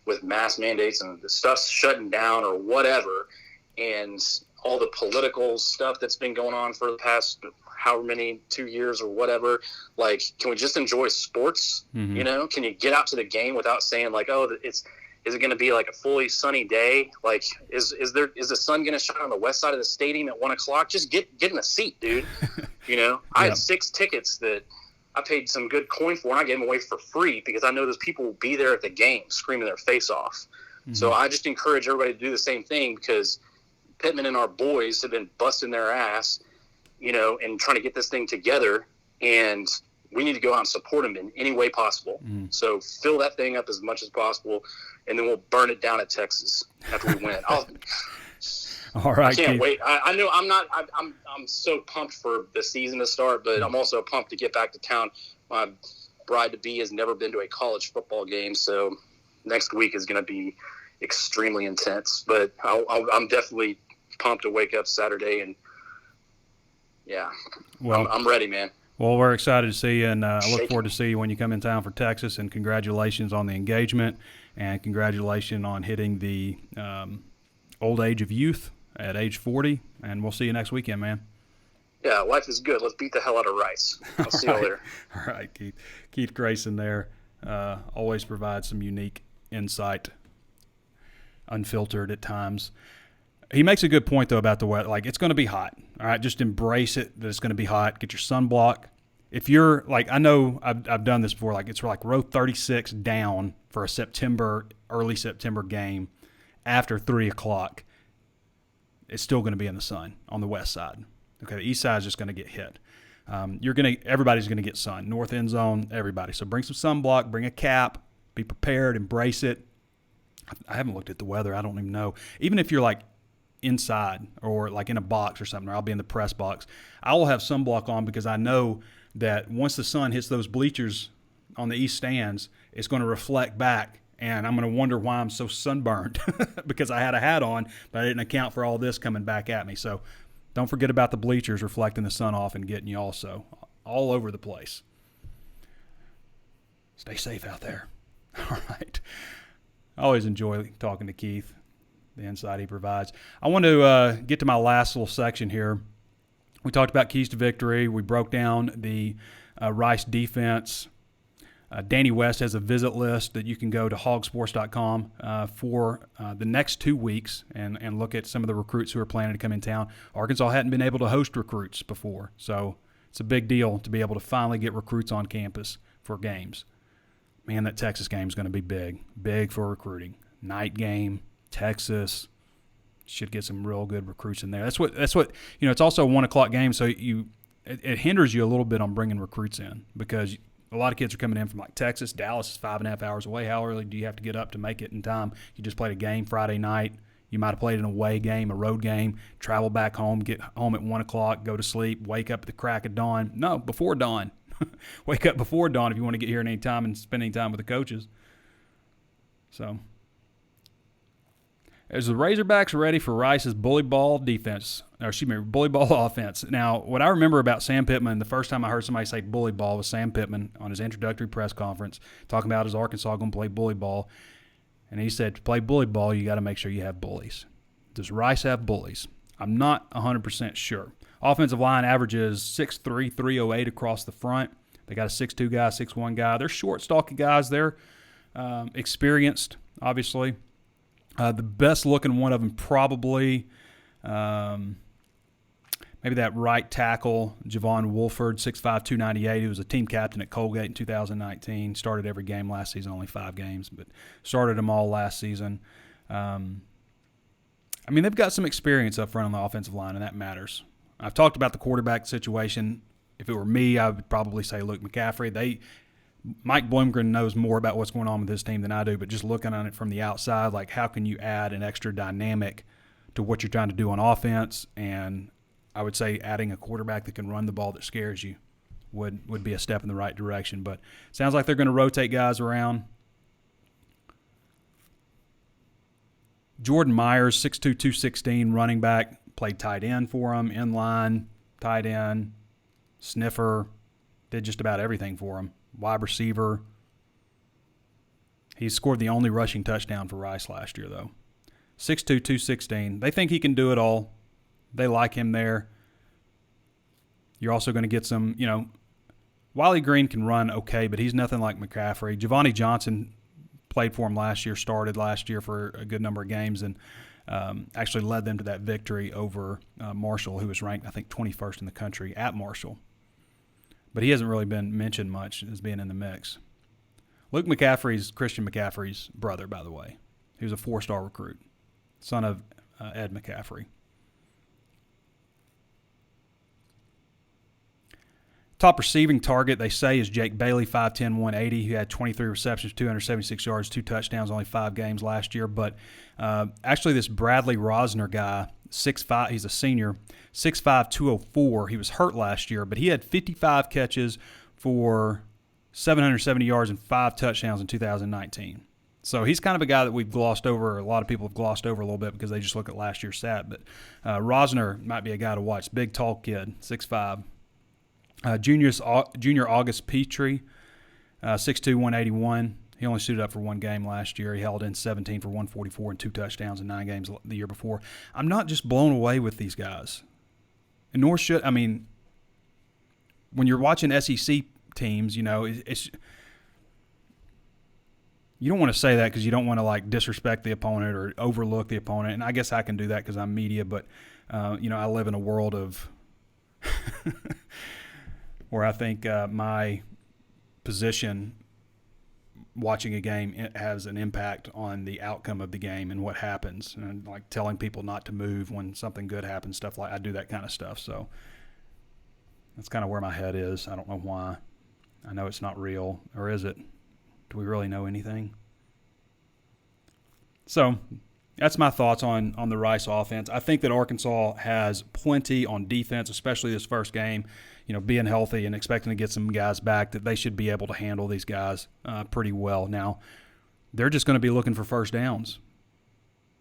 with mask mandates and the stuff's shutting down or whatever. And all the political stuff that's been going on for the past however many 2 years or whatever, can we just enjoy sports? Mm-hmm. Can you get out to the game without saying is it going to be a fully sunny day? Is the sun going to shine on the west side of the stadium at 1:00? Just get in a seat, dude. I had 6 tickets that I paid some good coin for, and I gave them away for free because I know those people will be there at the game screaming their face off. Mm-hmm. So I just encourage everybody to do the same thing because Pittman and our boys have been busting their ass, and trying to get this thing together, and we need to go out and support them in any way possible. Mm. So fill that thing up as much as possible, and then we'll burn it down at Texas after we win. All right, I can't wait. I know I'm so pumped for the season to start, but I'm also pumped to get back to town. My bride-to-be has never been to a college football game, so next week is going to be extremely intense. But I'm definitely pumped to wake up Saturday and I'm ready, man. Well, we're excited to see you, and I look forward to see you when you come in town for Texas. And congratulations on the engagement, and congratulations on hitting the old age of youth at age 40. And we'll see you next weekend, man. Yeah, life is good. Let's beat the hell out of Rice. I'll see you later. All right, Keith. Keith Grayson there always provides some unique insight, unfiltered at times. He makes a good point, though, about the weather. It's going to be hot. All right, just embrace it that it's going to be hot. Get your sunblock. if you're like, I know I've done this before, like it's like row 36 down for a early September game after 3 o'clock, it's still going to be in the sun on the west side. Okay, the east side is just going to get hit. Everybody's going to get sun. North end zone, everybody. So bring some sunblock, bring a cap, be prepared, embrace it. I haven't looked at the weather. I don't even know. Even if you're like inside or like in a box or something, or I'll be in the press box, I will have sunblock on because I know that once the sun hits those bleachers on the east stands, it's going to reflect back, and I'm going to wonder why I'm so sunburned because I had a hat on, but I didn't account for all this coming back at me. So don't forget about the bleachers reflecting the sun off and getting you also all over the place. Stay safe out there. All right. I always enjoy talking to Keith, the insight he provides. I want to get to my last little section here. We talked about keys to victory. We broke down the Rice defense. Danny West has a visit list that you can go to HawgSports.com for the next 2 weeks and look at some of the recruits who are planning to come in town. Arkansas hadn't been able to host recruits before, so it's a big deal to be able to finally get recruits on campus for games. Man, that Texas game is going to be big for recruiting. Night game, Texas. Should get some real good recruits in there. That's what it's also a 1 o'clock game, so it hinders you a little bit on bringing recruits in because a lot of kids are coming in from like Texas. Dallas is 5.5 hours away. How early do you have to get up to make it in time? You just played a game Friday night. You might have played an away game, a road game, travel back home, get home at 1 o'clock, go to sleep, wake up at the crack of dawn. No, before dawn. Wake up before dawn if you want to get here at any time and spend any time with the coaches. So, is the Razorbacks ready for Rice's bully ball offense? Now, what I remember about Sam Pittman, the first time I heard somebody say bully ball was Sam Pittman on his introductory press conference talking about his Arkansas going to play bully ball. And he said, to play bully ball, you got to make sure you have bullies. Does Rice have bullies? I'm not 100% sure. Offensive line averages 6'3", 308 across the front. They got a 6'2 guy, 6'1 guy. They're short, stocky guys. They're experienced, obviously. The best-looking one of them probably maybe that right tackle, Javon Wolford, 6'5", 298. He was a team captain at Colgate in 2019. Started every game last season, only 5 games, but started them all last season. They've got some experience up front on the offensive line, and that matters. I've talked about the quarterback situation. If it were me, I would probably say Luke McCaffrey. Mike Bloomgren knows more about what's going on with this team than I do, but just looking on it from the outside, like how can you add an extra dynamic to what you're trying to do on offense? And I would say adding a quarterback that can run the ball that scares you would be a step in the right direction. But it sounds like they're going to rotate guys around. Jordan Myers, 6'2", 216, running back, played tight end for him, inline, tight end, sniffer, did just about everything for him. Wide receiver. He scored the only rushing touchdown for Rice last year, though. 6'2", 216. They think he can do it all. They like him there. You're also going to get some, Wiley Green can run okay, but he's nothing like McCaffrey. Giovanni Johnson played for him last year, started last year for a good number of games, and actually led them to that victory over Marshall, who was ranked, I think, 21st in the country at Marshall. But he hasn't really been mentioned much as being in the mix. Luke McCaffrey's Christian McCaffrey's brother, by the way. He was a 4-star recruit, son of Ed McCaffrey. Top receiving target, they say, is Jake Bailey, 5'10", 180. He had 23 receptions, 276 yards, 2 touchdowns, only 5 games last year. But actually this Bradley Rosner guy, 6'5", he's a senior, 6'5", 204. He was hurt last year, but he had 55 catches for 770 yards and 5 touchdowns in 2019. So he's kind of a guy that we've glossed over, or a lot of people have glossed over a little bit because they just look at last year's stat. But Rosner might be a guy to watch. Big, tall kid, 6'5". Junior August Petrie, 6'2", 181. He only suited up for 1 game last year. He held in 17 for 144 and 2 touchdowns in 9 games the year before. I'm not just blown away with these guys. And nor should, when you're watching SEC teams, it's you don't want to say that because you don't want to disrespect the opponent or overlook the opponent. And I guess I can do that because I'm media, but I live in a world of where I think my position watching a game, it has an impact on the outcome of the game and what happens, and like telling people not to move when something good happens, stuff like I do that kind of stuff. So that's kind of where my head is. I don't know why. I know it's not real, or is it? Do we really know anything? So that's my thoughts on the Rice offense. I think that Arkansas has plenty on defense, especially this first game. Being healthy and expecting to get some guys back, that they should be able to handle these guys pretty well. Now, they're just going to be looking for first downs.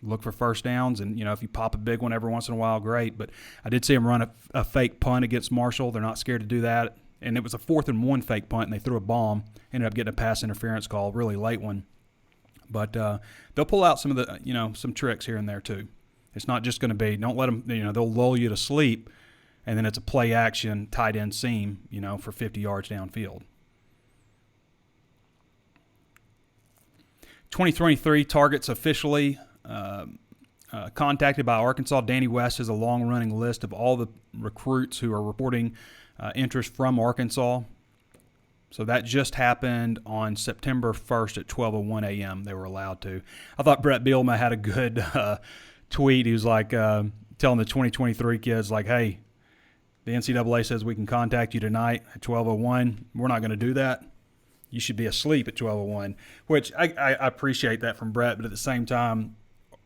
Look for first downs, and, if you pop a big one every once in a while, great. But I did see them run a fake punt against Marshall. They're not scared to do that. And it was a 4th and 1 fake punt, and they threw a bomb. Ended up getting a pass interference call, really late one. But they'll pull out some of the, some tricks here and there too. It's not just going to be, don't let them, they'll lull you to sleep, and then it's a play action tight end seam, for 50 yards downfield. 2023 targets officially contacted by Arkansas. Danny West has a long-running list of all the recruits who are reporting interest from Arkansas. So that just happened on September 1st at 12:01 a.m. They were allowed to. I thought Brett Bielema had a good tweet. He was like telling the 2023 kids, like, hey, the NCAA says we can contact you tonight at 12:01. We're not going to do that. You should be asleep at 12:01, which I appreciate that from Brett. But at the same time,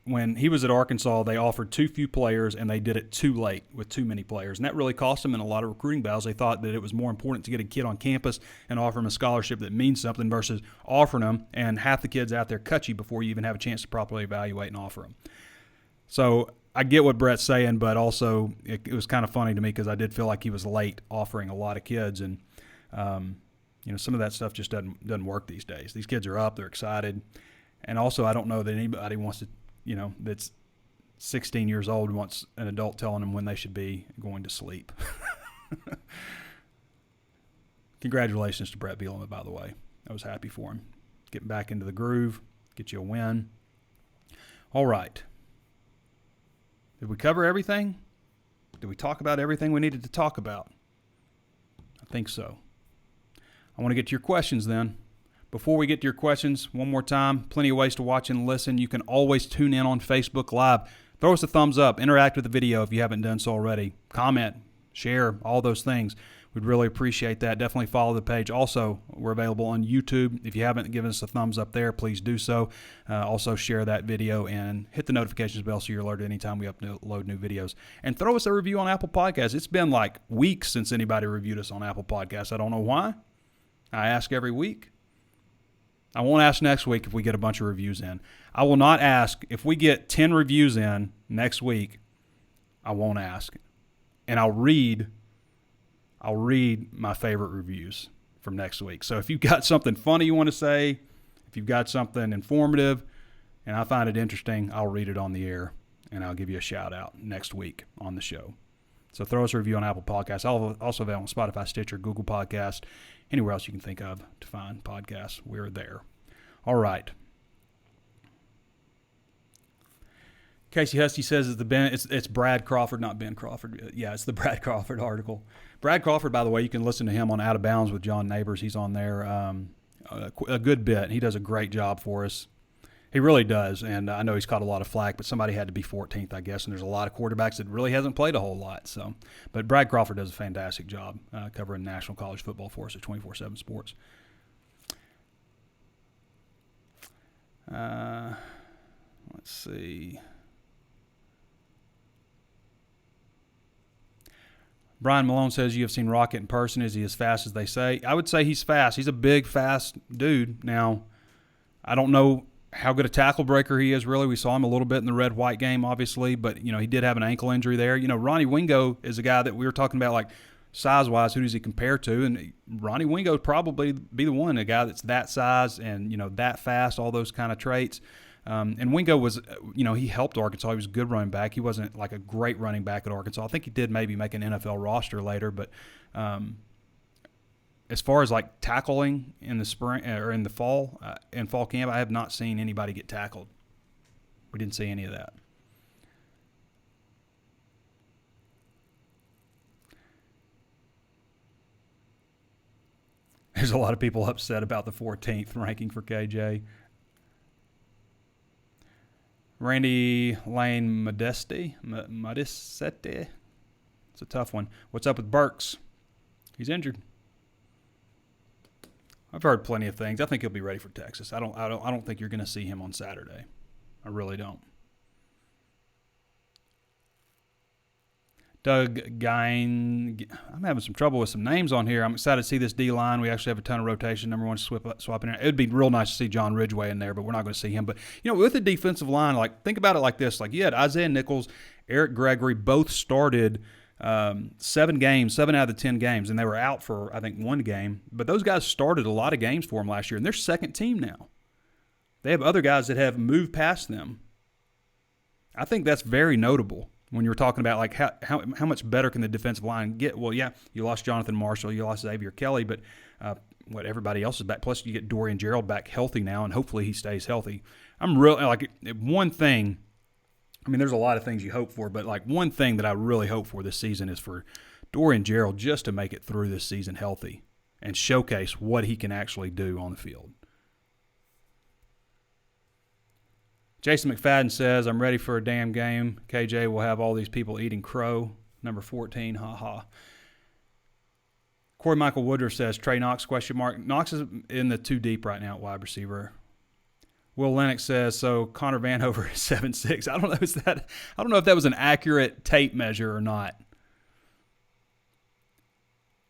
when he was at Arkansas, they offered too few players, and they did it too late with too many players. And that really cost them in a lot of recruiting battles. They thought that it was more important to get a kid on campus and offer him a scholarship that means something versus offering them, and half the kids out there cut you before you even have a chance to properly evaluate and offer them. So I get what Brett's saying, but also it was kind of funny to me because I did feel like he was late offering a lot of kids. And, some of that stuff just doesn't work these days. These kids are up. They're excited. And also I don't know that anybody wants to, that's 16 years old wants an adult telling them when they should be going to sleep. Congratulations to Brett Bielema, by the way. I was happy for him. Getting back into the groove, get you a win. All right. Did we cover everything? Did we talk about everything we needed to talk about? I think so. I want to get to your questions then. Before we get to your questions, one more time, plenty of ways to watch and listen. You can always tune in on Facebook Live. Throw us a thumbs up. Interact with the video if you haven't done so already. Comment, share, all those things. We'd really appreciate that. Definitely follow the page. Also, we're available on YouTube. If you haven't given us a thumbs up there, please do so. Also, share that video and hit the notifications bell so you're alerted anytime we upload new videos. And throw us a review on Apple Podcasts. It's been like weeks since anybody reviewed us on Apple Podcasts. I don't know why. I ask every week. I won't ask next week if we get a bunch of reviews in. I will not ask if we get 10 reviews in next week. I won't ask. And I'll read my favorite reviews from next week. So if you've got something funny you want to say, if you've got something informative, and I find it interesting, I'll read it on the air, and I'll give you a shout-out next week on the show. So throw us a review on Apple Podcasts. I'll also available on Spotify, Stitcher, Google Podcasts, anywhere else you can think of to find podcasts. We're there. All right. Casey Husty says it's Brad Crawford, not Ben Crawford. Yeah, it's the Brad Crawford article. Brad Crawford, by the way, you can listen to him on Out of Bounds with John Neighbors. He's on there a good bit. He does a great job for us. He really does, and I know he's caught a lot of flack, but somebody had to be 14th, I guess, and there's a lot of quarterbacks that really hasn't played a whole lot. So, but Brad Crawford does a fantastic job covering national college football for us at 24/7 Sports. Let's see. Brian Malone says, you have seen Rocket in person. Is he as fast as they say? I would say he's fast. He's a big, fast dude. Now, I don't know how good a tackle breaker he is, really. We saw him a little bit in the red-white game, obviously, but, he did have an ankle injury there. Ronnie Wingo is a guy that we were talking about, like, size-wise, who does he compare to? And Ronnie Wingo would probably be the one, a guy that's that size and, that fast, all those kind of traits. And Wingo was, he helped Arkansas. He was a good running back. He wasn't like a great running back at Arkansas. I think he did maybe make an NFL roster later. But as far as like tackling in the spring or in the fall, in fall camp, I have not seen anybody get tackled. We didn't see any of that. There's a lot of people upset about the 14th ranking for KJ. Randy Lane Modesti. It's a tough one. What's up with Burks? He's injured. I've heard plenty of things. I think he'll be ready for Texas. I don't think you're going to see him on Saturday. I really don't. Doug Gine. I'm having some trouble with some names on here. I'm excited to see this D-line. We actually have a ton of rotation. Number one, swapping in. It would be real nice to see John Ridgeway in there, but we're not going to see him. But, with the defensive line, think about it like this. You had Isaiah Nichols, Eric Gregory, both started 7 out of the 10 games, and they were out for, I think, 1 game. But those guys started a lot of games for them last year, and they're second team now. They have other guys that have moved past them. I think that's very notable. When you were talking about how much better can the defensive line get? Well, yeah, you lost Jonathan Marshall, you lost Xavier Kelly, but everybody else is back. Plus, you get Dorian Gerald back healthy now, and hopefully he stays healthy. I'm really one thing. I mean, there's a lot of things you hope for, but one thing that I really hope for this season is for Dorian Gerald just to make it through this season healthy and showcase what he can actually do on the field. Jason McFadden says, I'm ready for a damn game. KJ will have all these people eating crow. Number 14, ha. Corey Michael Woodruff says, Trey Knox, ? Knox is in the 2 deep right now at wide receiver. Will Lennox says, so Connor Vanover is 7'6". I don't know if that was an accurate tape measure or not.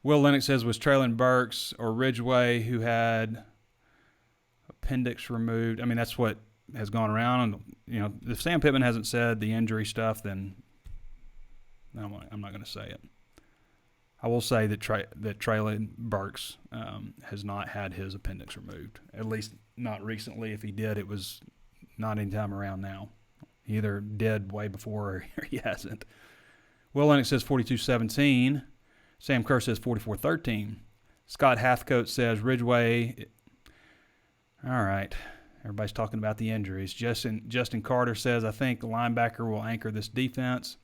Will Lennox says, was Traylon Burks or Ridgeway who had appendix removed? I mean, that's what has gone around, and if Sam Pittman hasn't said the injury stuff, then I'm not going to say it. I will say that Traylon Burks has not had his appendix removed, at least not recently. If he did, it was not any time around now. He either did way before or he hasn't. Will Lennox says 42-17. Sam Kerr says 44-13. Scott Hathcote says Ridgeway. All right. Everybody's talking about the injuries. Justin Carter says, I think the linebacker will anchor this defense.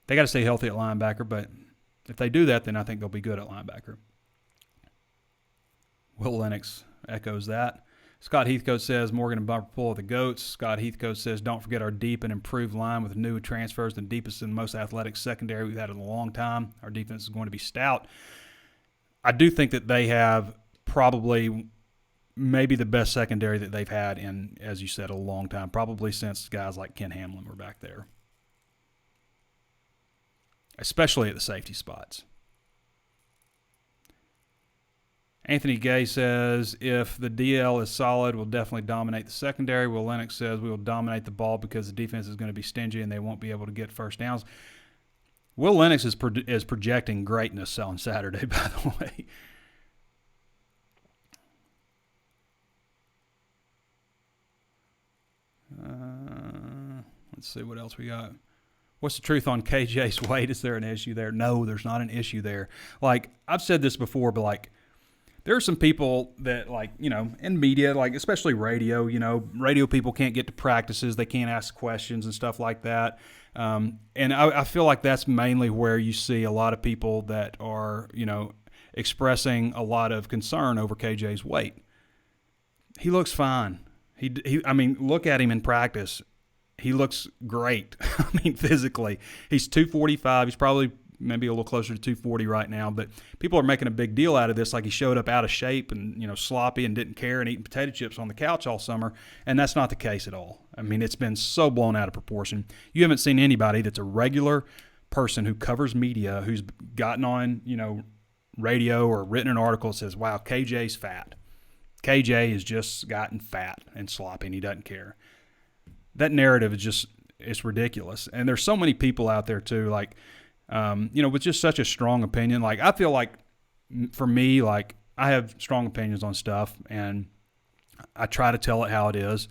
They got to stay healthy at linebacker, but if they do that, then I think they'll be good at linebacker. Will Lennox echoes that. Scott Heathcote says, Morgan and Bumper Pool are the GOATs. Scott Heathcote says, don't forget our deep and improved line with new transfers, the deepest and most athletic secondary we've had in a long time. Our defense is going to be stout. I do think that they have probably maybe the best secondary that they've had in, as you said, a long time, probably since guys like Ken Hamlin were back there, especially at the safety spots. Anthony Gay says, if the DL is solid, we'll definitely dominate the secondary. Will Lennox says we will dominate the ball because the defense is going to be stingy and they won't be able to get first downs. Will Lennox is projecting greatness on Saturday, by the way. Let's see what else we got. What's the truth on KJ's weight? Is there an issue there? No, there's not an issue there. I've said this before, but there are some people that in media, especially radio, radio people can't get to practices. They can't ask questions and stuff like that. And I feel like that's mainly where you see a lot of people that are, expressing a lot of concern over KJ's weight. He looks fine. I mean, look at him in practice. He looks great. I mean, physically. He's 245. He's probably maybe a little closer to 240 right now. But people are making a big deal out of this, like he showed up out of shape and, sloppy and didn't care and eating potato chips on the couch all summer. And that's not the case at all. I mean, it's been so blown out of proportion. You haven't seen anybody that's a regular person who covers media who's gotten on, radio or written an article that says, wow, KJ's fat. KJ has just gotten fat and sloppy and he doesn't care. That narrative is it's ridiculous. And there's so many people out there too, with just such a strong opinion. I feel like for me, I have strong opinions on stuff and I try to tell it how it is.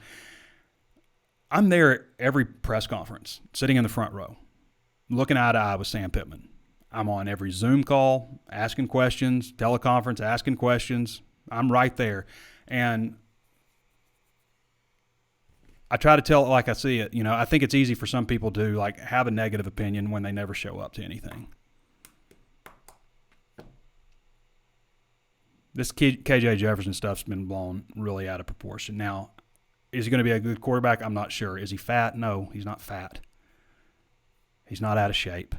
I'm there at every press conference, sitting in the front row, looking eye to eye with Sam Pittman. I'm on every Zoom call, asking questions, teleconference, asking questions. I'm right there. And I try to tell it like I see it. I think it's easy for some people to have a negative opinion when they never show up to anything. This KJ Jefferson stuff's been blown really out of proportion. Now, is he going to be a good quarterback? I'm not sure. Is he fat? No, he's not fat. He's not out of shape.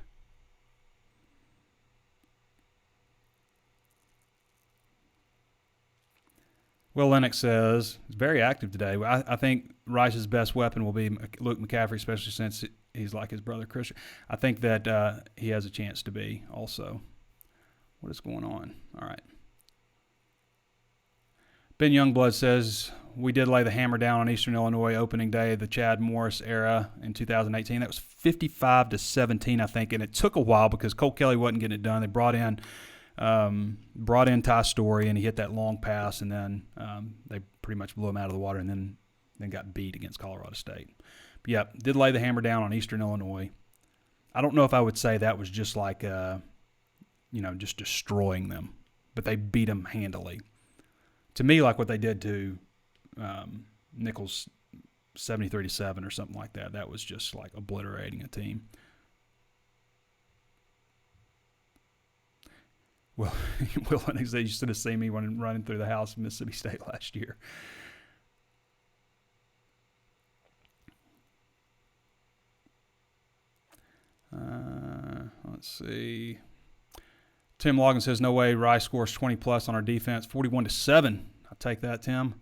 Will Lennox says, he's very active today. I think Rice's best weapon will be Luke McCaffrey, especially since he's like his brother Christian. I think that he has a chance to be also. What is going on? All right. Ben Youngblood says, we did lay the hammer down on Eastern Illinois opening day of the Chad Morris era in 2018. That was 55-17, I think, and it took a while because Cole Kelly wasn't getting it done. They brought in Ty Story, and he hit that long pass, and then they pretty much blew him out of the water, and then got beat against Colorado State. But yeah, did lay the hammer down on Eastern Illinois. I don't know if I would say that was just like, just destroying them, but they beat them handily. To me, like what they did to Nichols 73-7 or something like that, that was just like obliterating a team. Well, Will Lennox said you should have seen me running through the house in Mississippi State last year. Let's see. Tim Logan says, no way Rice scores 20-plus on our defense. 41-7. I'll take that, Tim.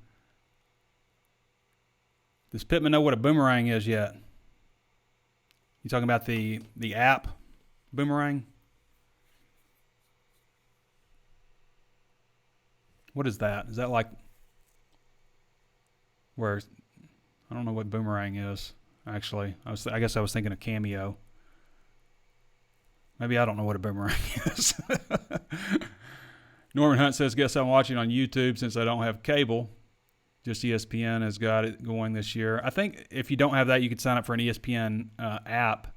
Does Pittman know what a boomerang is yet? You talking about the app boomerang? What is that? Is that like where – I don't know what boomerang is, actually. I guess I was thinking of Cameo. Maybe I don't know what a boomerang is. Norman Hunt says, guess I'm watching on YouTube since I don't have cable. Just ESPN has got it going this year. I think if you don't have that, you could sign up for an ESPN app.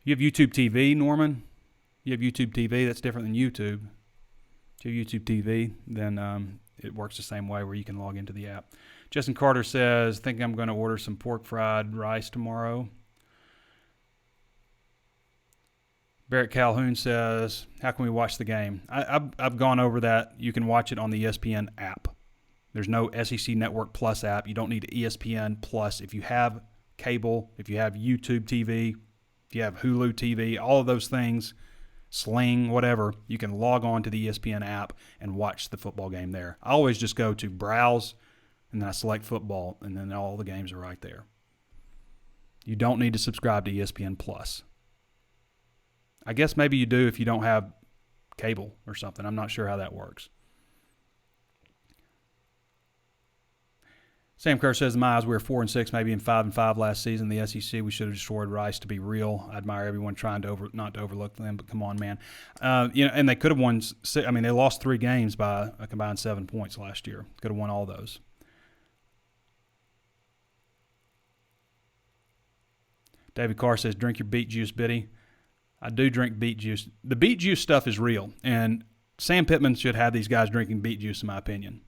You have YouTube TV, Norman? You have YouTube TV. That's different than YouTube. If you have YouTube TV, then it works the same way where you can log into the app. Justin Carter says, think I'm going to order some pork fried rice tomorrow. Barrett Calhoun says, how can we watch the game? I've gone over that. You can watch it on the ESPN app. There's no SEC Network Plus app. You don't need ESPN Plus. If you have cable, if you have YouTube TV, if you have Hulu TV, all of those things, Sling, whatever, you can log on to the ESPN app and watch the football game there. I always just go to browse, and then I select football, and then all the games are right there. You don't need to subscribe to ESPN Plus. I guess maybe you do if you don't have cable or something. I'm not sure how that works. Sam Kerr says, in my eyes, we were 4-6, maybe in 5-5 last season. The SEC, we should have destroyed Rice to be real. I admire everyone trying to not to overlook them, but come on, man. And they could have won. I mean, they lost 3 games by a combined 7 points last year. Could have won all those. David Carr says, drink your beet juice, Biddy. I do drink beet juice. The beet juice stuff is real, and Sam Pittman should have these guys drinking beet juice, in my opinion.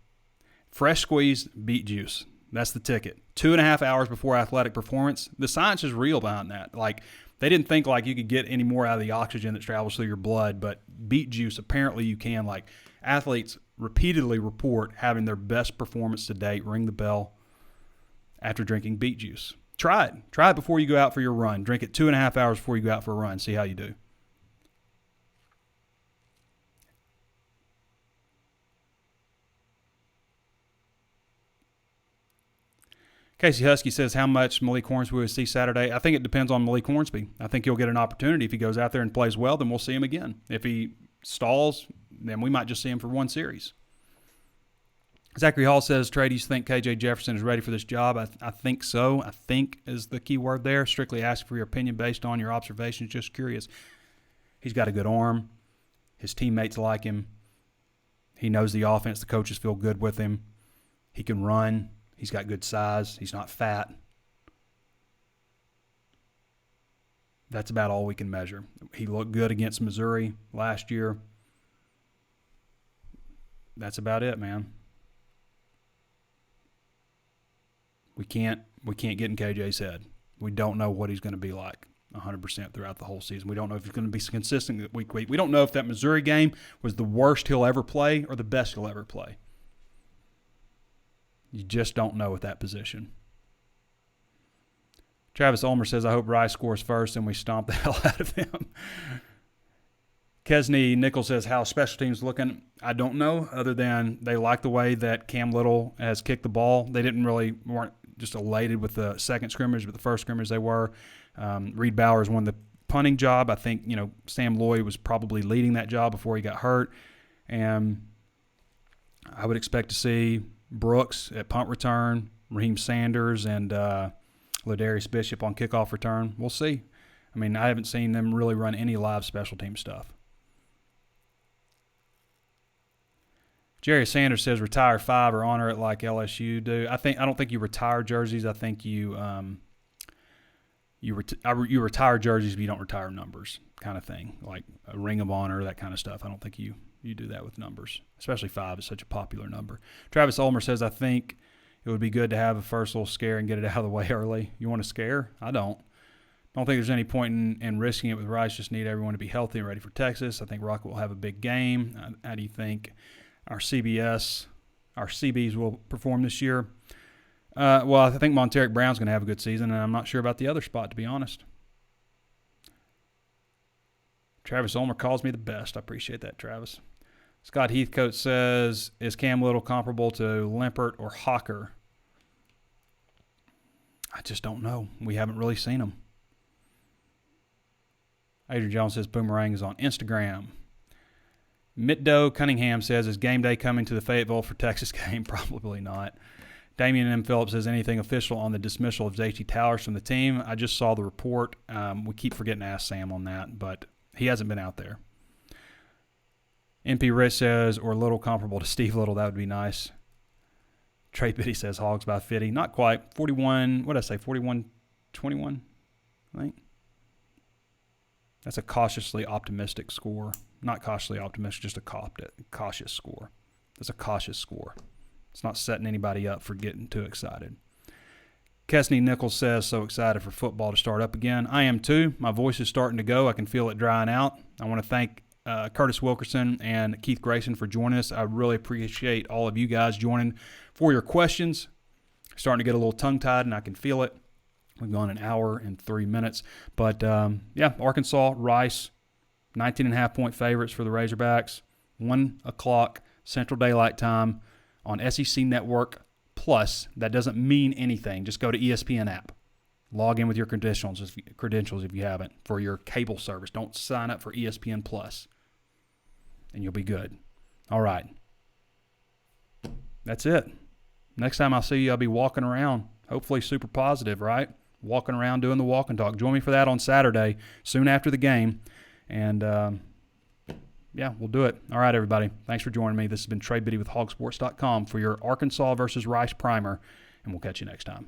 Fresh squeezed beet juice. That's the ticket. 2.5 hours before athletic performance. The science is real behind that. Like, they didn't think like you could get any more out of the oxygen that travels through your blood, but beet juice, apparently you can. Like, athletes repeatedly report having their best performance to date, ring the bell, after drinking beet juice. Try it. Try it before you go out for your run. Drink it 2.5 hours before you go out for a run. See how you do. Casey Husky says, how much Malik Hornsby will see Saturday? I think it depends on Malik Hornsby. I think he'll get an opportunity. If he goes out there and plays well, then we'll see him again. If he stalls, then we might just see him for one series. Zachary Hall says, Trey, do you think KJ Jefferson is ready for this job? I think so. I think is the key word there. Strictly ask for your opinion based on your observations. Just curious. He's got a good arm. His teammates like him. He knows the offense. The coaches feel good with him. He can run. He's got good size. He's not fat. That's about all we can measure. He looked good against Missouri last year. That's about it, man. We can't get in KJ's head. We don't know what he's going to be like. 100% throughout the whole season. We don't know if he's going to be consistent week to week. We don't know if that Missouri game was the worst he'll ever play or the best he'll ever play. You just don't know at that position. Travis Ulmer says, I hope Rice scores first and we stomp the hell out of him. Kesney Nichols says, how special teams looking? I don't know, other than they like the way that Cam Little has kicked the ball. They weren't just elated with the second scrimmage, but the first scrimmage they were. Reed Bowers won the punting job. I think, Sam Lloyd was probably leading that job before he got hurt. And I would expect to see Brooks at punt return, Raheem Sanders, and Ladarius Bishop on kickoff return. We'll see. I mean, I haven't seen them really run any live special team stuff. Jerry Sanders says retire 5 or honor it like LSU do. I don't think you retire jerseys. I think you retire jerseys, but you don't retire numbers, kind of thing, like a Ring of Honor, that kind of stuff. I don't think you do that with numbers, especially 5 is such a popular number. Travis Ulmer says, I think it would be good to have a first little scare and get it out of the way early. You want a scare? I don't. Don't think there's any point in risking it with Rice. Just need everyone to be healthy and ready for Texas. I think Rocket will have a big game. How do you think our CBs will perform this year? Well, I think Monteric Brown's going to have a good season, and I'm not sure about the other spot, to be honest. Travis Ulmer calls me the best. I appreciate that, Travis. Scott Heathcote says, is Cam Little comparable to Limpert or Hawker? I just don't know. We haven't really seen him. Adrian Jones says Boomerang is on Instagram. Mitdo Cunningham says, is game day coming to the Fayetteville for Texas game? Probably not. Damian M. Phillips says, anything official on the dismissal of J.T. Towers from the team? I just saw the report. We keep forgetting to ask Sam on that, but he hasn't been out there. NP Rich says, or Little comparable to Steve Little. That would be nice. Trey Biddy says, Hogs by 50. Not quite. 41, what did I say, 41-21, I think. That's a cautiously optimistic score. Not cautiously optimistic, just a cautious score. That's a cautious score. It's not setting anybody up for getting too excited. Kesney Nichols says, so excited for football to start up again. I am too. My voice is starting to go. I can feel it drying out. I want to thank Curtis Wilkerson and Keith Grayson for joining us. I really appreciate all of you guys joining for your questions. Starting to get a little tongue-tied, and I can feel it. We've gone an hour and 3 minutes. But, Arkansas, Rice, 19.5-point favorites for the Razorbacks. 1 o'clock Central Daylight Time on SEC Network Plus. That doesn't mean anything. Just go to ESPN app. Log in with your credentials if you haven't for your cable service. Don't sign up for ESPN Plus, and you'll be good. All right. That's it. Next time I see you, I'll be walking around, hopefully super positive, right? Walking around doing the walk and talk. Join me for that on Saturday, soon after the game. And, we'll do it. All right, everybody. Thanks for joining me. This has been Trey Biddy with HawgSports.com for your Arkansas versus Rice primer, and we'll catch you next time.